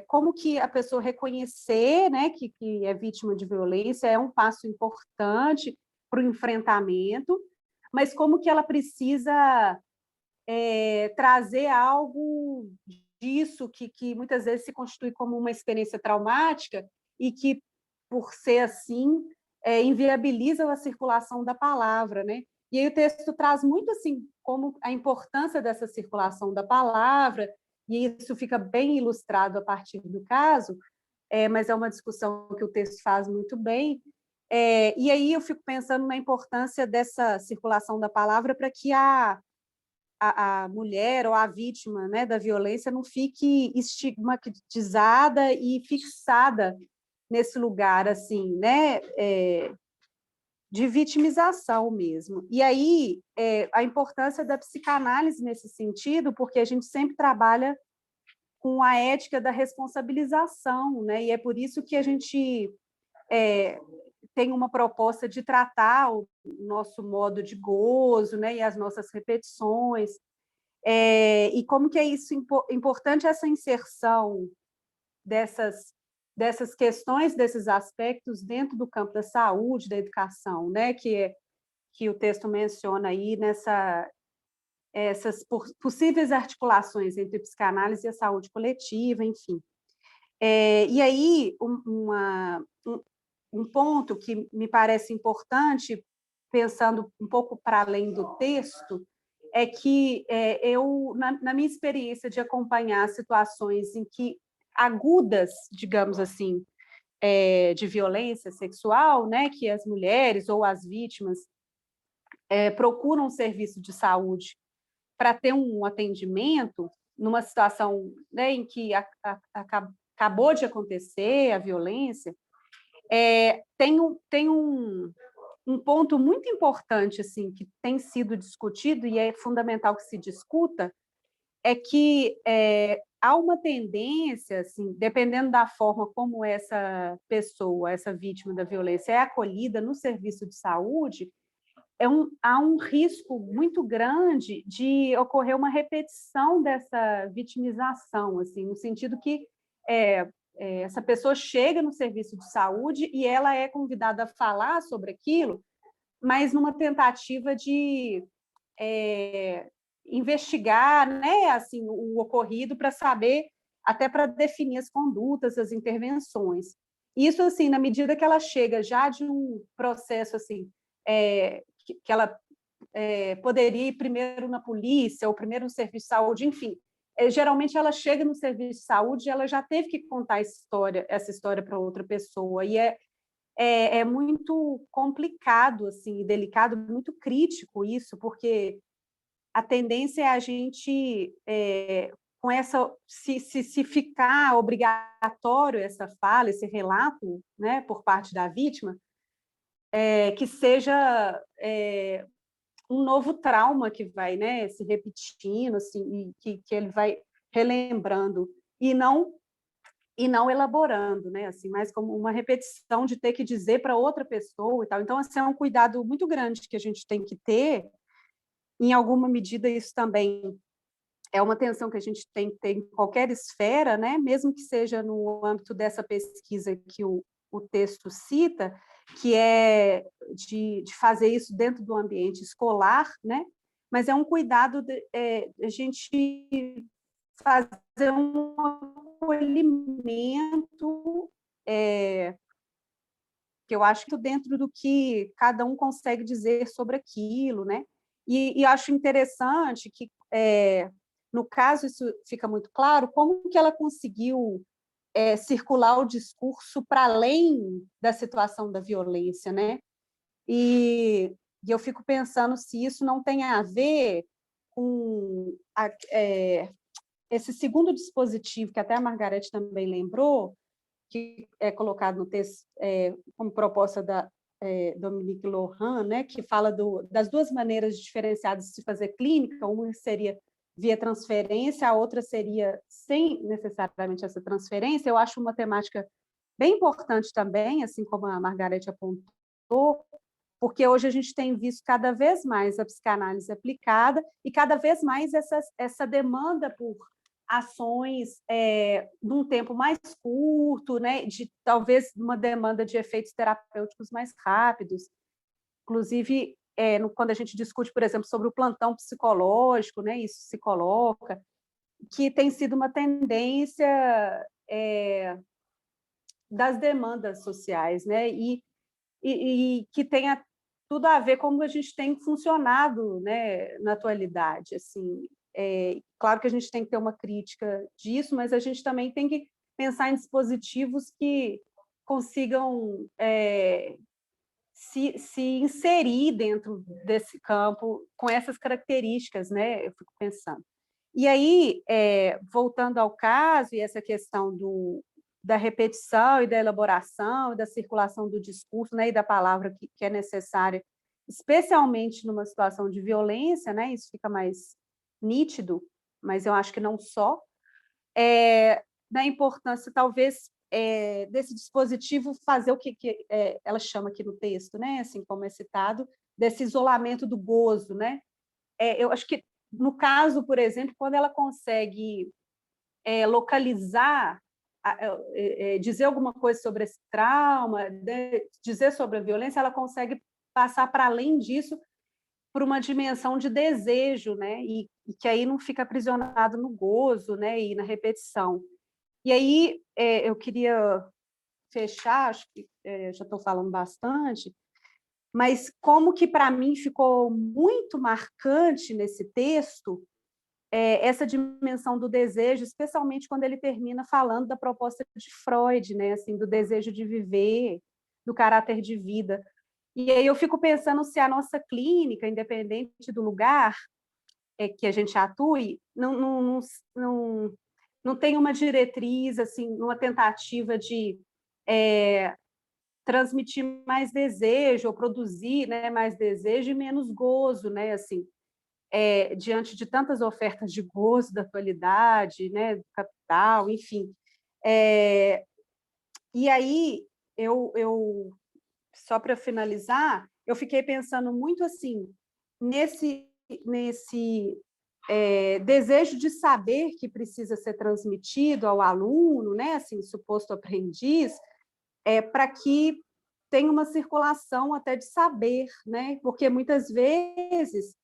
como que a pessoa reconhecer, né, que é vítima de violência é um passo importante para o enfrentamento, mas como que ela precisa trazer algo disso que muitas vezes se constitui como uma experiência traumática e que, por ser assim, inviabiliza a circulação da palavra, né? E aí o texto traz muito assim como a importância dessa circulação da palavra, e isso fica bem ilustrado a partir do caso, mas é uma discussão que o texto faz muito bem. E aí eu fico pensando na importância dessa circulação da palavra para que a mulher ou a vítima, né, da violência não fique estigmatizada e fixada nesse lugar assim, né, de vitimização mesmo. E aí a importância da psicanálise nesse sentido, porque a gente sempre trabalha com a ética da responsabilização, né? E é por isso que a gente tem uma proposta de tratar o nosso modo de gozo, né? E as nossas repetições. E como que é isso importante, essa inserção dessas questões, desses aspectos dentro do campo da saúde, da educação, né? Que o texto menciona aí essas possíveis articulações entre psicanálise e a saúde coletiva, enfim. E aí, um ponto que me parece importante, pensando um pouco para além do texto, é que eu, na minha experiência de acompanhar situações em que agudas, digamos assim, de violência sexual, né, que as mulheres ou as vítimas procuram um serviço de saúde para ter um atendimento numa situação, né, em que acabou de acontecer a violência, tem um ponto muito importante assim que tem sido discutido e é fundamental que se discuta, é que há uma tendência, assim, dependendo da forma como essa pessoa, essa vítima da violência é acolhida no serviço de saúde, há um risco muito grande de ocorrer uma repetição dessa vitimização, assim, no sentido que essa pessoa chega no serviço de saúde e ela é convidada a falar sobre aquilo, mas numa tentativa de investigar, né, assim, o ocorrido para saber, até para definir as condutas, as intervenções. Isso, assim, na medida que ela chega já de um processo assim, que ela poderia ir primeiro na polícia ou primeiro no serviço de saúde, enfim. Geralmente ela chega no serviço de saúde e ela já teve que contar essa história para outra pessoa, e é muito complicado, assim, delicado, muito crítico isso, porque a tendência é a gente, com essa, se ficar obrigatório essa fala, esse relato, né, por parte da vítima, que seja um novo trauma que vai, né, se repetindo, assim, e que ele vai relembrando e não elaborando, né, assim, mais como uma repetição de ter que dizer para outra pessoa e tal. Então, assim, é um cuidado muito grande que a gente tem que ter. Em alguma medida, isso também é uma atenção que a gente tem que ter em qualquer esfera, né, mesmo que seja no âmbito dessa pesquisa que o texto cita, que é de fazer isso dentro do ambiente escolar, né? Mas é um cuidado de a gente fazer um acolhimento que eu acho que dentro do que cada um consegue dizer sobre aquilo, né? E acho interessante que, no caso, isso fica muito claro, como que ela conseguiu circular o discurso para além da situação da violência, né? E eu fico pensando se isso não tem a ver com esse segundo dispositivo, que até a Margarete também lembrou, que é colocado no texto como proposta Dominique Lohan, né, que fala das duas maneiras diferenciadas de se fazer clínica, uma seria via transferência, a outra seria sem necessariamente essa transferência. Eu acho uma temática bem importante também, assim como a Margarete apontou, porque hoje a gente tem visto cada vez mais a psicanálise aplicada e cada vez mais essa demanda por ações num tempo mais curto, né, de talvez uma demanda de efeitos terapêuticos mais rápidos. Inclusive, quando a gente discute, por exemplo, sobre o plantão psicológico, né, isso se coloca, que tem sido uma tendência das demandas sociais, né, e que tenha tudo a ver com como a gente tem funcionado, né, na atualidade. Assim, claro que a gente tem que ter uma crítica disso, mas a gente também tem que pensar em dispositivos que consigam se inserir dentro desse campo com essas características, né? Eu fico pensando. E aí, voltando ao caso, e essa questão da repetição e da elaboração, e da circulação do discurso, né, e da palavra que é necessária, especialmente numa situação de violência, né, isso fica mais nítido, mas eu acho que não só, da importância, talvez, desse dispositivo fazer o que ela chama aqui no texto, né, assim como é citado, desse isolamento do gozo, né? Eu acho que, no caso, por exemplo, quando ela consegue localizar, dizer alguma coisa sobre esse trauma, dizer sobre a violência, ela consegue passar para além disso por uma dimensão de desejo, né? E que aí não fica aprisionado no gozo, né? E na repetição. E aí eu queria fechar, acho que já estou falando bastante, mas como que para mim ficou muito marcante nesse texto essa dimensão do desejo, especialmente quando ele termina falando da proposta de Freud, né, assim, do desejo de viver, do caráter de vida. E aí eu fico pensando se a nossa clínica, independente do lugar que a gente atue, não tem uma diretriz, assim, uma tentativa de transmitir mais desejo, ou produzir, né, mais desejo e menos gozo, né, assim, diante de tantas ofertas de gozo da atualidade, né, do capital, enfim. E aí, só para finalizar, eu fiquei pensando muito assim, nesse desejo de saber que precisa ser transmitido ao aluno, né, assim, suposto aprendiz, para que tenha uma circulação até de saber, né, porque muitas vezes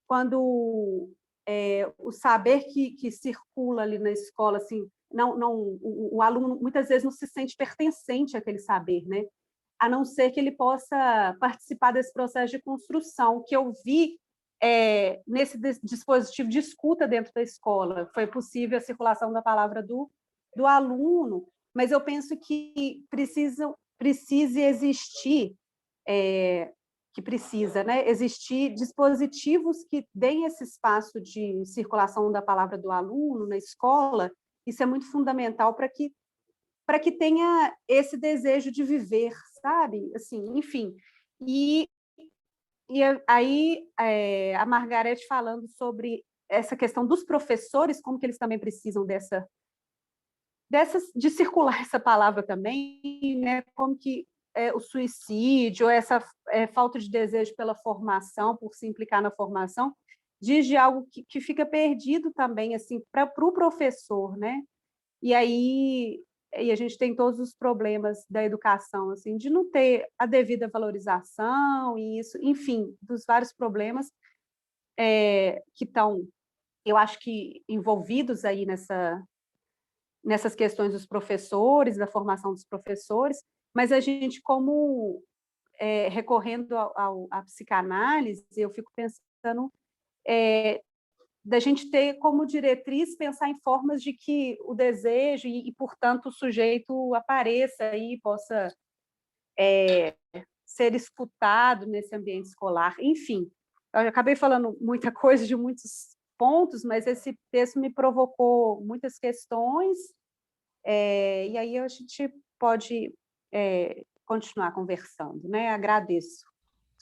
quando o saber que circula ali na escola, assim, o aluno muitas vezes não se sente pertencente àquele saber, né? A não ser que ele possa participar desse processo de construção, que eu vi nesse dispositivo de escuta dentro da escola. Foi possível a circulação da palavra do aluno, mas eu penso que precise existir né, existir dispositivos que deem esse espaço de circulação da palavra do aluno na escola. Isso é muito fundamental para que tenha esse desejo de viver, sabe? Assim, enfim. E aí a Margarete falando sobre essa questão dos professores, como que eles também precisam de circular essa palavra também, né? Como que o suicídio, essa falta de desejo pela formação, por se implicar na formação, diz de algo que fica perdido também, assim, para o professor, né? E aí a gente tem todos os problemas da educação, assim, de não ter a devida valorização e isso, enfim, dos vários problemas que estão, eu acho que envolvidos aí nessas questões dos professores, da formação dos professores, mas a gente, como recorrendo à psicanálise, eu fico pensando da gente ter como diretriz pensar em formas de que o desejo e portanto, o sujeito apareça e possa ser escutado nesse ambiente escolar. Enfim, eu acabei falando muita coisa de muitos pontos, mas esse texto me provocou muitas questões, e aí a gente pode continuar conversando, né? Agradeço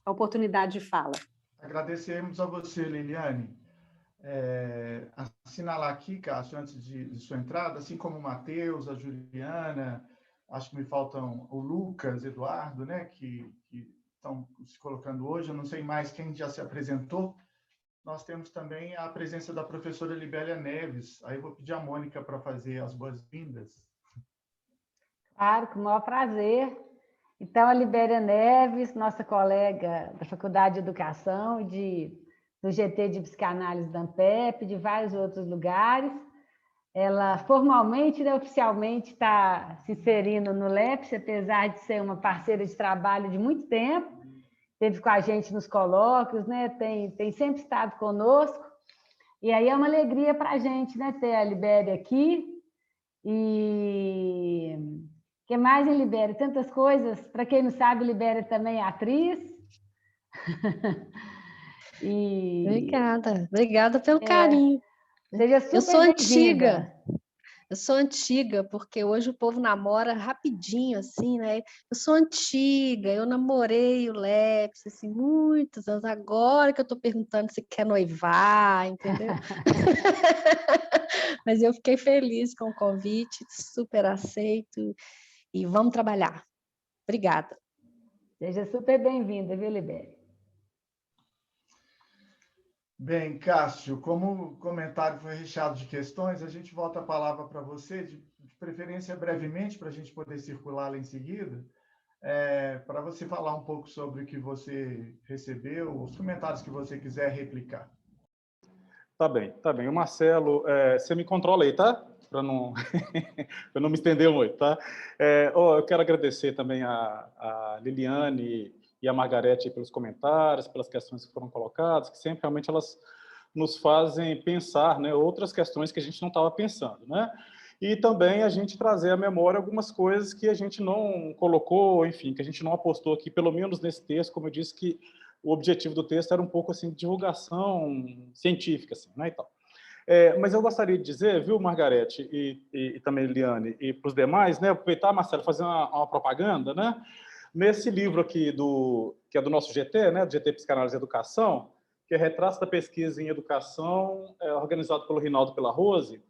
a oportunidade de fala. Agradecemos a você, Liliane. Assinalar aqui, Cássio, antes de sua entrada, assim como o Matheus, a Juliana, acho que me faltam o Lucas, Eduardo, né, que estão se colocando hoje, eu não sei mais quem já se apresentou. Nós temos também a presença da professora Libélia Neves. Aí eu vou pedir a Mônica para fazer as boas-vindas. Claro, com o maior prazer. Então, a Libélia Neves, nossa colega da Faculdade de Educação e do GT de Psicanálise da Ampep, de vários outros lugares. Ela formalmente, né, oficialmente, está se inserindo no LEPS, apesar de ser uma parceira de trabalho de muito tempo. Esteve com a gente nos colóquios, né? Tem sempre estado conosco. E aí é uma alegria para a gente, né, ter a Libéria aqui. E o que mais, hein, Libéria? Tantas coisas. Para quem não sabe, Libéria também é atriz. Obrigada pelo carinho. Seja super bem-vinda. Eu sou antiga, porque hoje o povo namora rapidinho, assim, né? Eu sou antiga, eu namorei o Leps, assim, muitos anos. Agora que eu estou perguntando se quer noivar, entendeu? Mas eu fiquei feliz com o convite, super aceito, e vamos trabalhar. Obrigada. Seja super bem-vinda, viu, Libéria? Bem, Cássio, como o comentário foi recheado de questões, a gente volta a palavra para você, de preferência brevemente, para a gente poder circulá-la em seguida, para você falar um pouco sobre o que você recebeu, os comentários que você quiser replicar. Tá bem, tá bem. O Marcelo, você me controla aí, tá? Para não, eu não me estender muito, tá? Eu quero agradecer também a Liliane e a Margarete pelos comentários, pelas questões que foram colocadas, que sempre realmente elas nos fazem pensar, né, outras questões que a gente não estava pensando, né? E também a gente trazer à memória algumas coisas que a gente não colocou, enfim, que a gente não apostou aqui, pelo menos nesse texto, como eu disse, que o objetivo do texto era um pouco assim de divulgação científica, assim, né, e tal. Mas eu gostaria de dizer, viu, Margarete e também Liliane, e para os demais, né, aproveitar, Marcelo, fazer uma propaganda, né? Nesse livro aqui, que é do nosso GT, né, do GT Psicanálise e Educação, que é Retrato da Pesquisa em Educação, organizado pelo Rinaldo Pelarose,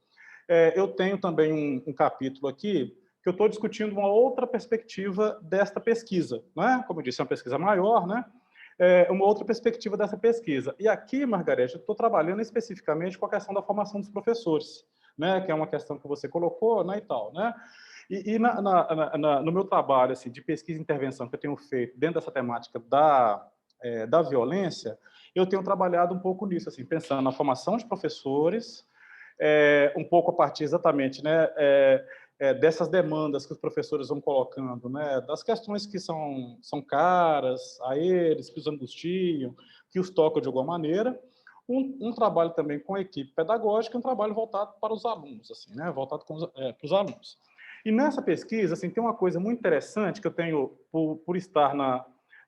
eu tenho também um capítulo aqui que eu estou discutindo uma outra perspectiva desta pesquisa, né? Como eu disse, é uma pesquisa maior, né? Uma outra perspectiva dessa pesquisa. E aqui, Margarete, eu estou trabalhando especificamente com a questão da formação dos professores, né? Que é uma questão que você colocou, né, e tal, né? E no meu trabalho assim, de pesquisa e intervenção que eu tenho feito dentro dessa temática da violência, eu tenho trabalhado um pouco nisso, assim, pensando na formação de professores, um pouco a partir exatamente, né, dessas demandas que os professores vão colocando, né, das questões que são caras a eles, que os angustiam, que os tocam de alguma maneira. Um trabalho também com a equipe pedagógica, um trabalho voltado para os alunos, assim, né, voltado para os alunos. E nessa pesquisa, assim, tem uma coisa muito interessante que eu tenho, por estar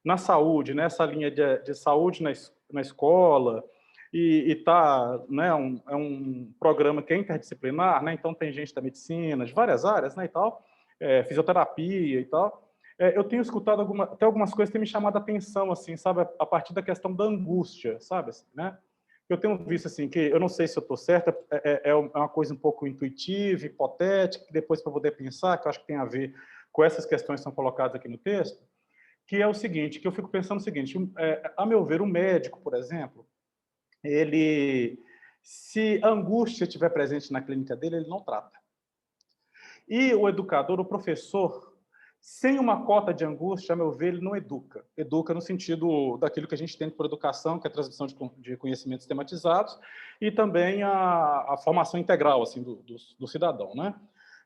na saúde, nessa linha de saúde na escola, e tá, né, é um programa que é interdisciplinar, né, então tem gente da medicina, de várias áreas, né, e tal, fisioterapia e tal. Eu tenho escutado até algumas coisas que têm me chamado a atenção, assim, sabe, a partir da questão da angústia, sabe, assim, né? Eu tenho visto, assim, que eu não sei se eu estou certa, é uma coisa um pouco intuitiva, hipotética, que depois para poder pensar, que eu acho que tem a ver com essas questões que são colocadas aqui no texto, que é o seguinte, que eu fico pensando o seguinte, a meu ver, o médico, por exemplo, se a angústia estiver presente na clínica dele, ele não trata. E o educador, o professor, sem uma cota de angústia, a meu ver, ele não educa. Educa no sentido daquilo que a gente tem por educação, que é a transmissão de conhecimentos sistematizados, e também a formação integral assim, do cidadão, né?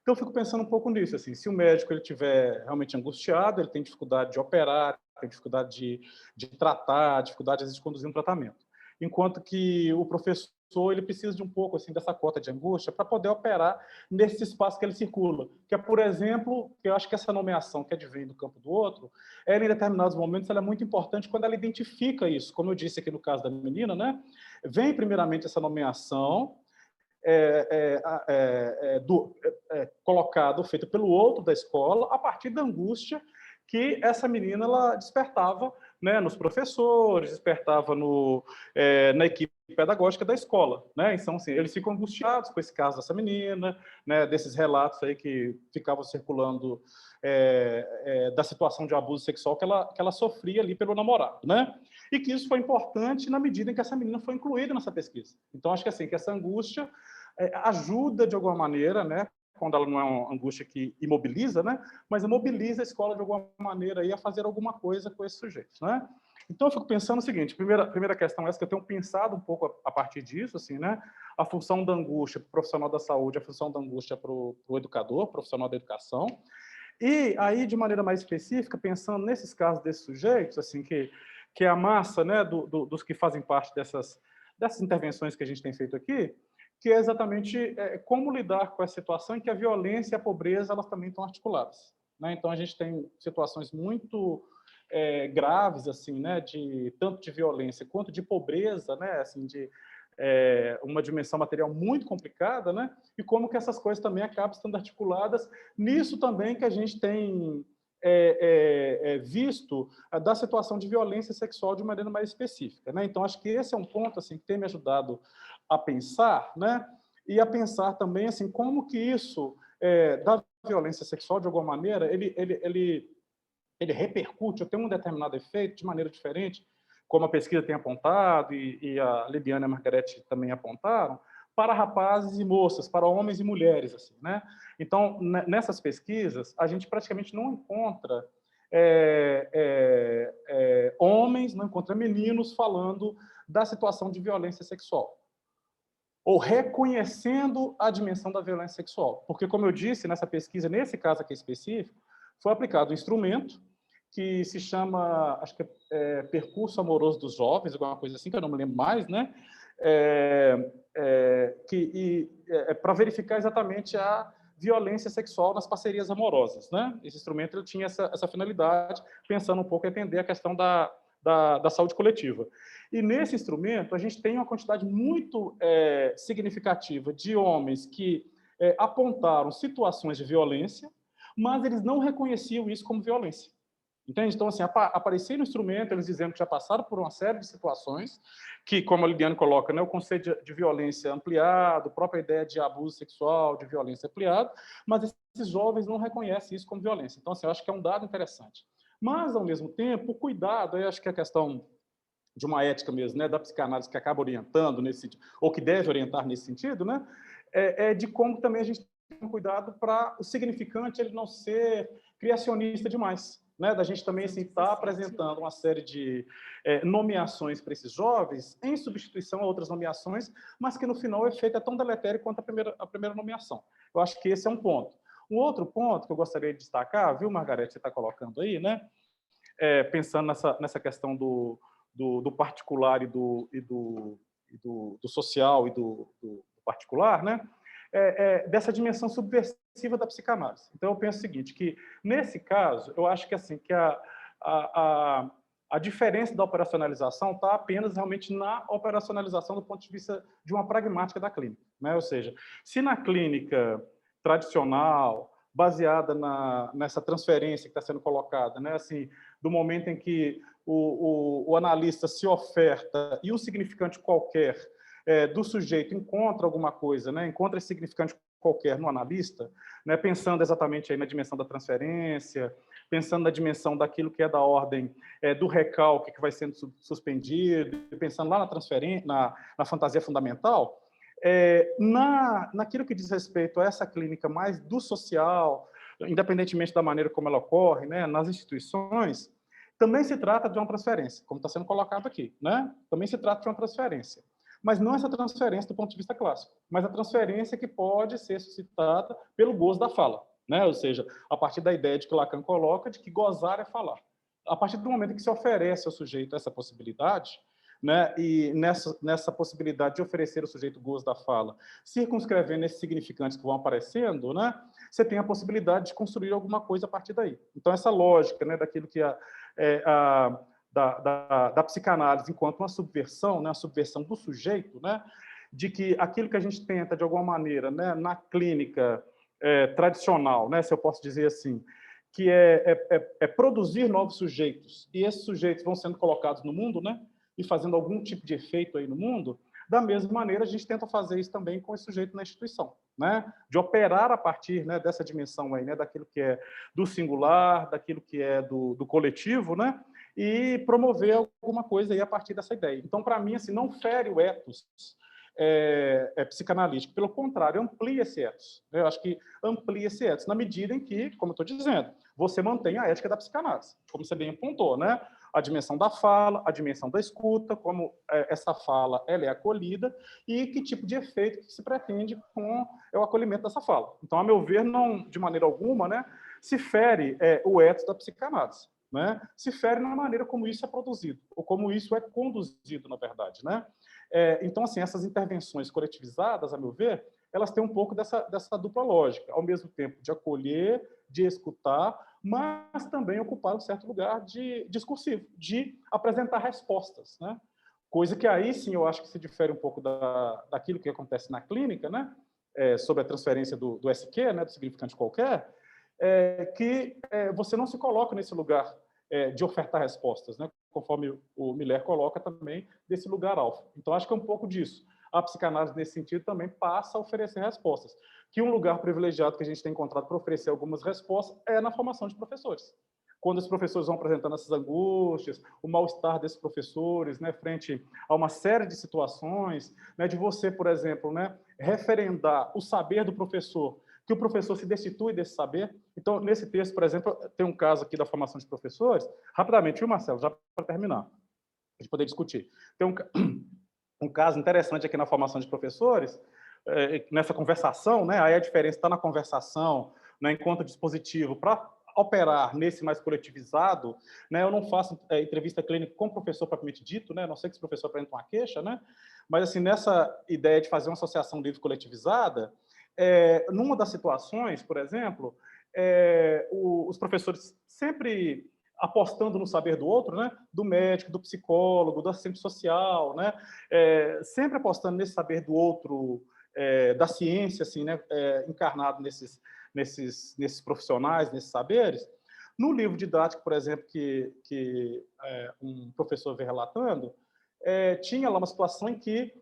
Então, eu fico pensando um pouco nisso. Assim, se o médico estiver realmente angustiado, ele tem dificuldade de operar, tem dificuldade de tratar, dificuldade, às vezes, de conduzir um tratamento. Enquanto que o professor ele precisa de um pouco assim dessa cota de angústia para poder operar nesse espaço que ele circula. Que é, por exemplo, que eu acho que essa nomeação que advém do campo do outro, ela, em determinados momentos, ela é muito importante quando ela identifica isso. Como eu disse aqui no caso da menina, né? Vem primeiramente essa nomeação colocado, feito pelo outro da escola, a partir da angústia que essa menina ela despertava, né, nos professores, despertava na equipe pedagógica da escola, né? Então, assim, eles ficam angustiados com esse caso dessa menina, né, desses relatos aí que ficavam circulando da situação de abuso sexual que ela sofria ali pelo namorado, né? E que isso foi importante na medida em que essa menina foi incluída nessa pesquisa. Então, acho que assim, que essa angústia ajuda de alguma maneira, né? Quando ela não é uma angústia que imobiliza, né? Mas mobiliza a escola de alguma maneira aí a fazer alguma coisa com esses sujeitos, né? Então, eu fico pensando o seguinte, primeira questão essa que eu tenho pensado um pouco a partir disso, assim, né? A função da angústia para o profissional da saúde, a função da angústia para o educador, profissional da educação. E aí, de maneira mais específica, pensando nesses casos desses sujeitos, assim, que é a massa, né, dos que fazem parte dessas intervenções que a gente tem feito aqui, que é exatamente como lidar com essa situação em que a violência e a pobreza elas também estão articuladas, né? Então, a gente tem situações muito graves, assim, né, tanto de violência quanto de pobreza, né, assim, de uma dimensão material muito complicada, né, e como que essas coisas também acabam sendo articuladas nisso também que a gente tem visto da situação de violência sexual de maneira mais específica, né? Então, acho que esse é um ponto assim, que tem me ajudado a pensar, né? E a pensar também assim, como que isso da violência sexual, de alguma maneira, ele repercute, ou tem um determinado efeito de maneira diferente, como a pesquisa tem apontado, e a Libiana e a Margarete também apontaram, para rapazes e moças, para homens e mulheres, assim, né? Então, nessas pesquisas, a gente praticamente não encontra homens, não encontra meninos falando da situação de violência sexual, ou reconhecendo a dimensão da violência sexual. Porque, como eu disse, nessa pesquisa, nesse caso aqui específico, foi aplicado um instrumento que se chama, acho que Percurso Amoroso dos Jovens, alguma coisa assim, que eu não me lembro mais, né? Para verificar exatamente a violência sexual nas parcerias amorosas, né? Esse instrumento ele tinha essa finalidade, pensando um pouco em atender a questão da saúde coletiva. E nesse instrumento, a gente tem uma quantidade muito significativa de homens que apontaram situações de violência, mas eles não reconheciam isso como violência. Entende? Então, assim, aparecia no instrumento, eles dizendo que já passaram por uma série de situações, que, como a Lidiane coloca, né, o conceito de violência ampliado, a própria ideia de abuso sexual, de violência ampliado, mas esses jovens não reconhecem isso como violência. Então, assim, eu acho que é um dado interessante. Mas, ao mesmo tempo, o cuidado, eu acho que é a questão de uma ética mesmo, né, da psicanálise que acaba orientando nesse sentido, ou que deve orientar nesse sentido, né, de como também a gente tem um cuidado para o significante ele não ser criacionista demais. Né, da gente também assim, estar apresentando uma série de nomeações para esses jovens em substituição a outras nomeações, mas que no final o efeito é tão deletério quanto a primeira nomeação. Eu acho que esse é um ponto. Um outro ponto que eu gostaria de destacar, viu, Margarete, você está colocando aí, né, pensando nessa questão do particular e do social e do particular, né, dessa dimensão subversiva da psicanálise. Então, eu penso o seguinte, que, nesse caso, eu acho que, assim, que a diferença da operacionalização está apenas realmente na operacionalização do ponto de vista de uma pragmática da clínica, né? Ou seja, se na clínica tradicional, baseada nessa transferência que está sendo colocada, né? Assim, do momento em que o analista se oferta e um significante qualquer do sujeito encontra alguma coisa, né? Encontra esse significante qualquer no analista, né? Pensando exatamente aí na dimensão da transferência, pensando na dimensão daquilo que é da ordem do recalque que vai sendo suspendido, pensando lá na transferência, na fantasia fundamental, naquilo que diz respeito a essa clínica mais do social, independentemente da maneira como ela ocorre, né? Nas instituições, também se trata de uma transferência, como está sendo colocado aqui, né? Também se trata de uma transferência. Mas não essa transferência do ponto de vista clássico, mas a transferência que pode ser suscitada pelo gozo da fala, né? Ou seja, a partir da ideia de que Lacan coloca de que gozar é falar. A partir do momento em que se oferece ao sujeito essa possibilidade, né? E nessa possibilidade de oferecer ao sujeito o gozo da fala, circunscrevendo esses significantes que vão aparecendo, né? Você tem a possibilidade de construir alguma coisa a partir daí. Então, essa lógica, né, daquilo que da psicanálise enquanto uma subversão, né, a subversão do sujeito, né, de que aquilo que a gente tenta, de alguma maneira, né, na clínica tradicional, né, se eu posso dizer assim, que é produzir novos sujeitos, e esses sujeitos vão sendo colocados no mundo, né, e fazendo algum tipo de efeito aí no mundo, da mesma maneira a gente tenta fazer isso também com esse sujeito na instituição, né, de operar a partir, né, dessa dimensão aí, né, daquilo que é do singular, daquilo que é do coletivo, né, e promover alguma coisa aí a partir dessa ideia. Então, para mim, assim, não fere o ethos psicanalítico, pelo contrário, amplia esse ethos. Eu acho que amplia esse ethos, na medida em que, como eu estou dizendo, você mantém a ética da psicanálise, como você bem apontou, né? A dimensão da fala, a dimensão da escuta, como essa fala ela é acolhida e que tipo de efeito que se pretende com o acolhimento dessa fala. Então, a meu ver, não, de maneira alguma, né, se fere o ethos da psicanálise, né? Se fere na maneira como isso é produzido, ou como isso é conduzido, na verdade, né? Então, assim, essas intervenções coletivizadas, a meu ver, elas têm um pouco dessa dupla lógica, ao mesmo tempo de acolher, de escutar, mas também ocupar um certo lugar de discursivo, de apresentar respostas, né? Coisa que aí, sim, eu acho que se difere um pouco daquilo que acontece na clínica, né? Sobre a transferência do SQ, né? Do significante qualquer, que você não se coloca nesse lugar de ofertar respostas, né? Conforme o Miller coloca também, desse lugar alfa. Então, acho que é um pouco disso. A psicanálise, nesse sentido, também passa a oferecer respostas. Que um lugar privilegiado que a gente tem encontrado para oferecer algumas respostas é na formação de professores. Quando os professores vão apresentando essas angústias, o mal-estar desses professores, né, frente a uma série de situações, né, de você, por exemplo, né, referendar o saber do professor, que o professor se destitui desse saber. Então, nesse texto, por exemplo, tem um caso aqui da formação de professores, rapidamente, viu, Marcelo, já para terminar, a gente poder discutir. Tem um caso interessante aqui na formação de professores, nessa conversação, né, aí a diferença está na conversação, no encontro dispositivo, para operar nesse mais coletivizado, né, eu não faço entrevista clínica com o professor propriamente dito, né, a não sei que esse professor apresenta uma queixa, né, mas assim, nessa ideia de fazer uma associação livre coletivizada, numa das situações, por exemplo, os professores sempre apostando no saber do outro, né, do médico, do psicólogo, do assistente social, né, sempre apostando nesse saber do outro, da ciência, assim, né, encarnado nesses profissionais, nesses saberes. No livro didático, por exemplo, que um professor veio relatando, tinha lá uma situação em que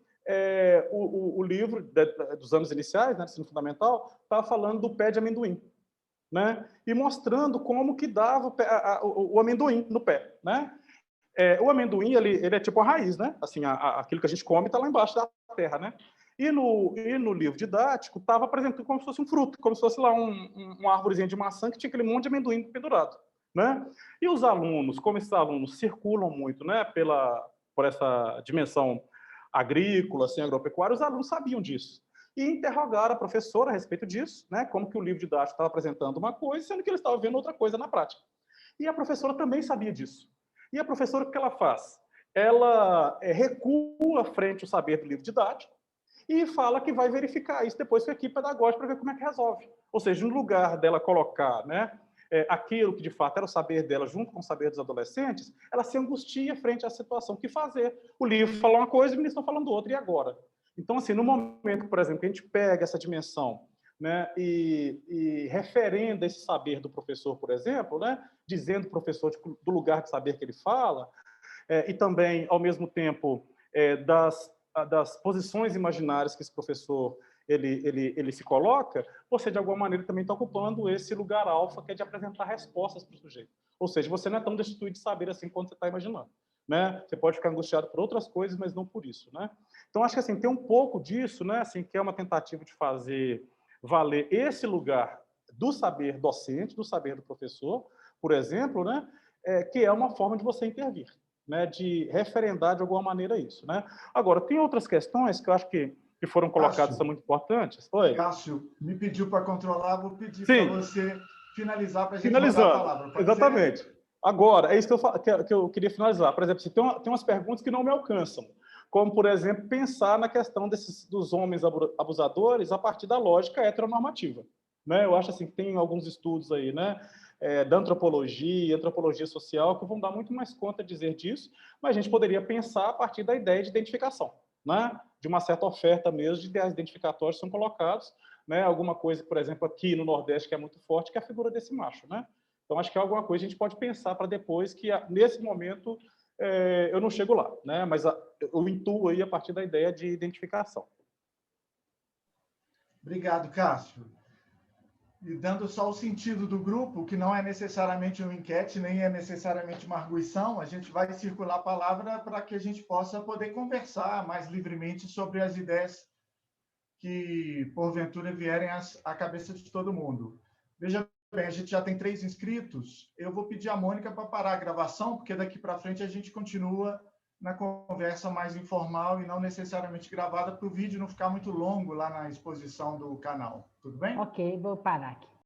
o livro dos anos iniciais, né, do ensino fundamental, estava falando do pé de amendoim, né, e mostrando como que dava o amendoim no pé, né. O amendoim ele é tipo a raiz, né, assim, aquilo que a gente come está lá embaixo da terra, né. E no livro didático estava apresentando como se fosse um fruto, como se fosse lá uma árvorezinha de maçã que tinha aquele monte de amendoim pendurado, né. E os alunos, como esses alunos circulam muito, né, por essa dimensão agrícola, assim, agropecuária, os alunos sabiam disso. E interrogaram a professora a respeito disso, né, como que o livro didático estava apresentando uma coisa, sendo que eles estavam vendo outra coisa na prática. E a professora também sabia disso. E a professora, o que ela faz? Ela recua frente ao saber do livro didático e fala que vai verificar isso depois com a equipe pedagógica para ver como é que resolve. Ou seja, no lugar dela colocar, né, aquilo que de fato era o saber dela junto com o saber dos adolescentes, ela se angustia frente à situação. O que fazer? O livro fala uma coisa e o ministro está falando outra, e agora? Então, assim, no momento, por exemplo, que a gente pega essa dimensão, né, e referenda esse saber do professor, por exemplo, né, dizendo ao professor do lugar de saber que ele fala, e também, ao mesmo tempo, das posições imaginárias que esse professor ele se coloca, você, de alguma maneira, também está ocupando esse lugar alfa, que é de apresentar respostas para o sujeito. Ou seja, você não é tão destituído de saber assim quanto você está imaginando, né? Você pode ficar angustiado por outras coisas, mas não por isso, né? Então, acho que assim, tem um pouco disso, né? Assim, que é uma tentativa de fazer valer esse lugar do saber docente, do saber do professor, por exemplo, né? Que é uma forma de você intervir, né? De referendar de alguma maneira isso, né? Agora, tem outras questões que eu acho que foram colocadas, são muito importantes. Oi. Cássio, me pediu para controlar, vou pedir para você finalizar para a gente rodar a palavra. Pode Exatamente. Ser? Agora, é isso que eu queria finalizar. Por exemplo, tem umas perguntas que não me alcançam, como, por exemplo, pensar na questão dos homens abusadores a partir da lógica heteronormativa, né? Eu acho assim, que tem alguns estudos aí, né, da antropologia social, que vão dar muito mais conta de dizer disso, mas a gente poderia pensar a partir da ideia de identificação, né? De uma certa oferta mesmo de ideais identificatórios que são colocados, né? Alguma coisa, por exemplo, aqui no Nordeste que é muito forte, que é a figura desse macho, né? Então, acho que é alguma coisa que a gente pode pensar para depois, que nesse momento eu não chego lá, né? Mas eu intuo aí a partir da ideia de identificação. Obrigado, Cássio. E dando só o sentido do grupo, que não é necessariamente uma enquete, nem é necessariamente uma arguição, a gente vai circular a palavra para que a gente possa poder conversar mais livremente sobre as ideias que, porventura, vierem à cabeça de todo mundo. Veja bem, a gente já tem 3 inscritos. Eu vou pedir à Mônica para parar a gravação, porque daqui para frente a gente continua na conversa mais informal e não necessariamente gravada, para o vídeo não ficar muito longo lá na exposição do canal. Tudo bem? Ok, vou parar aqui.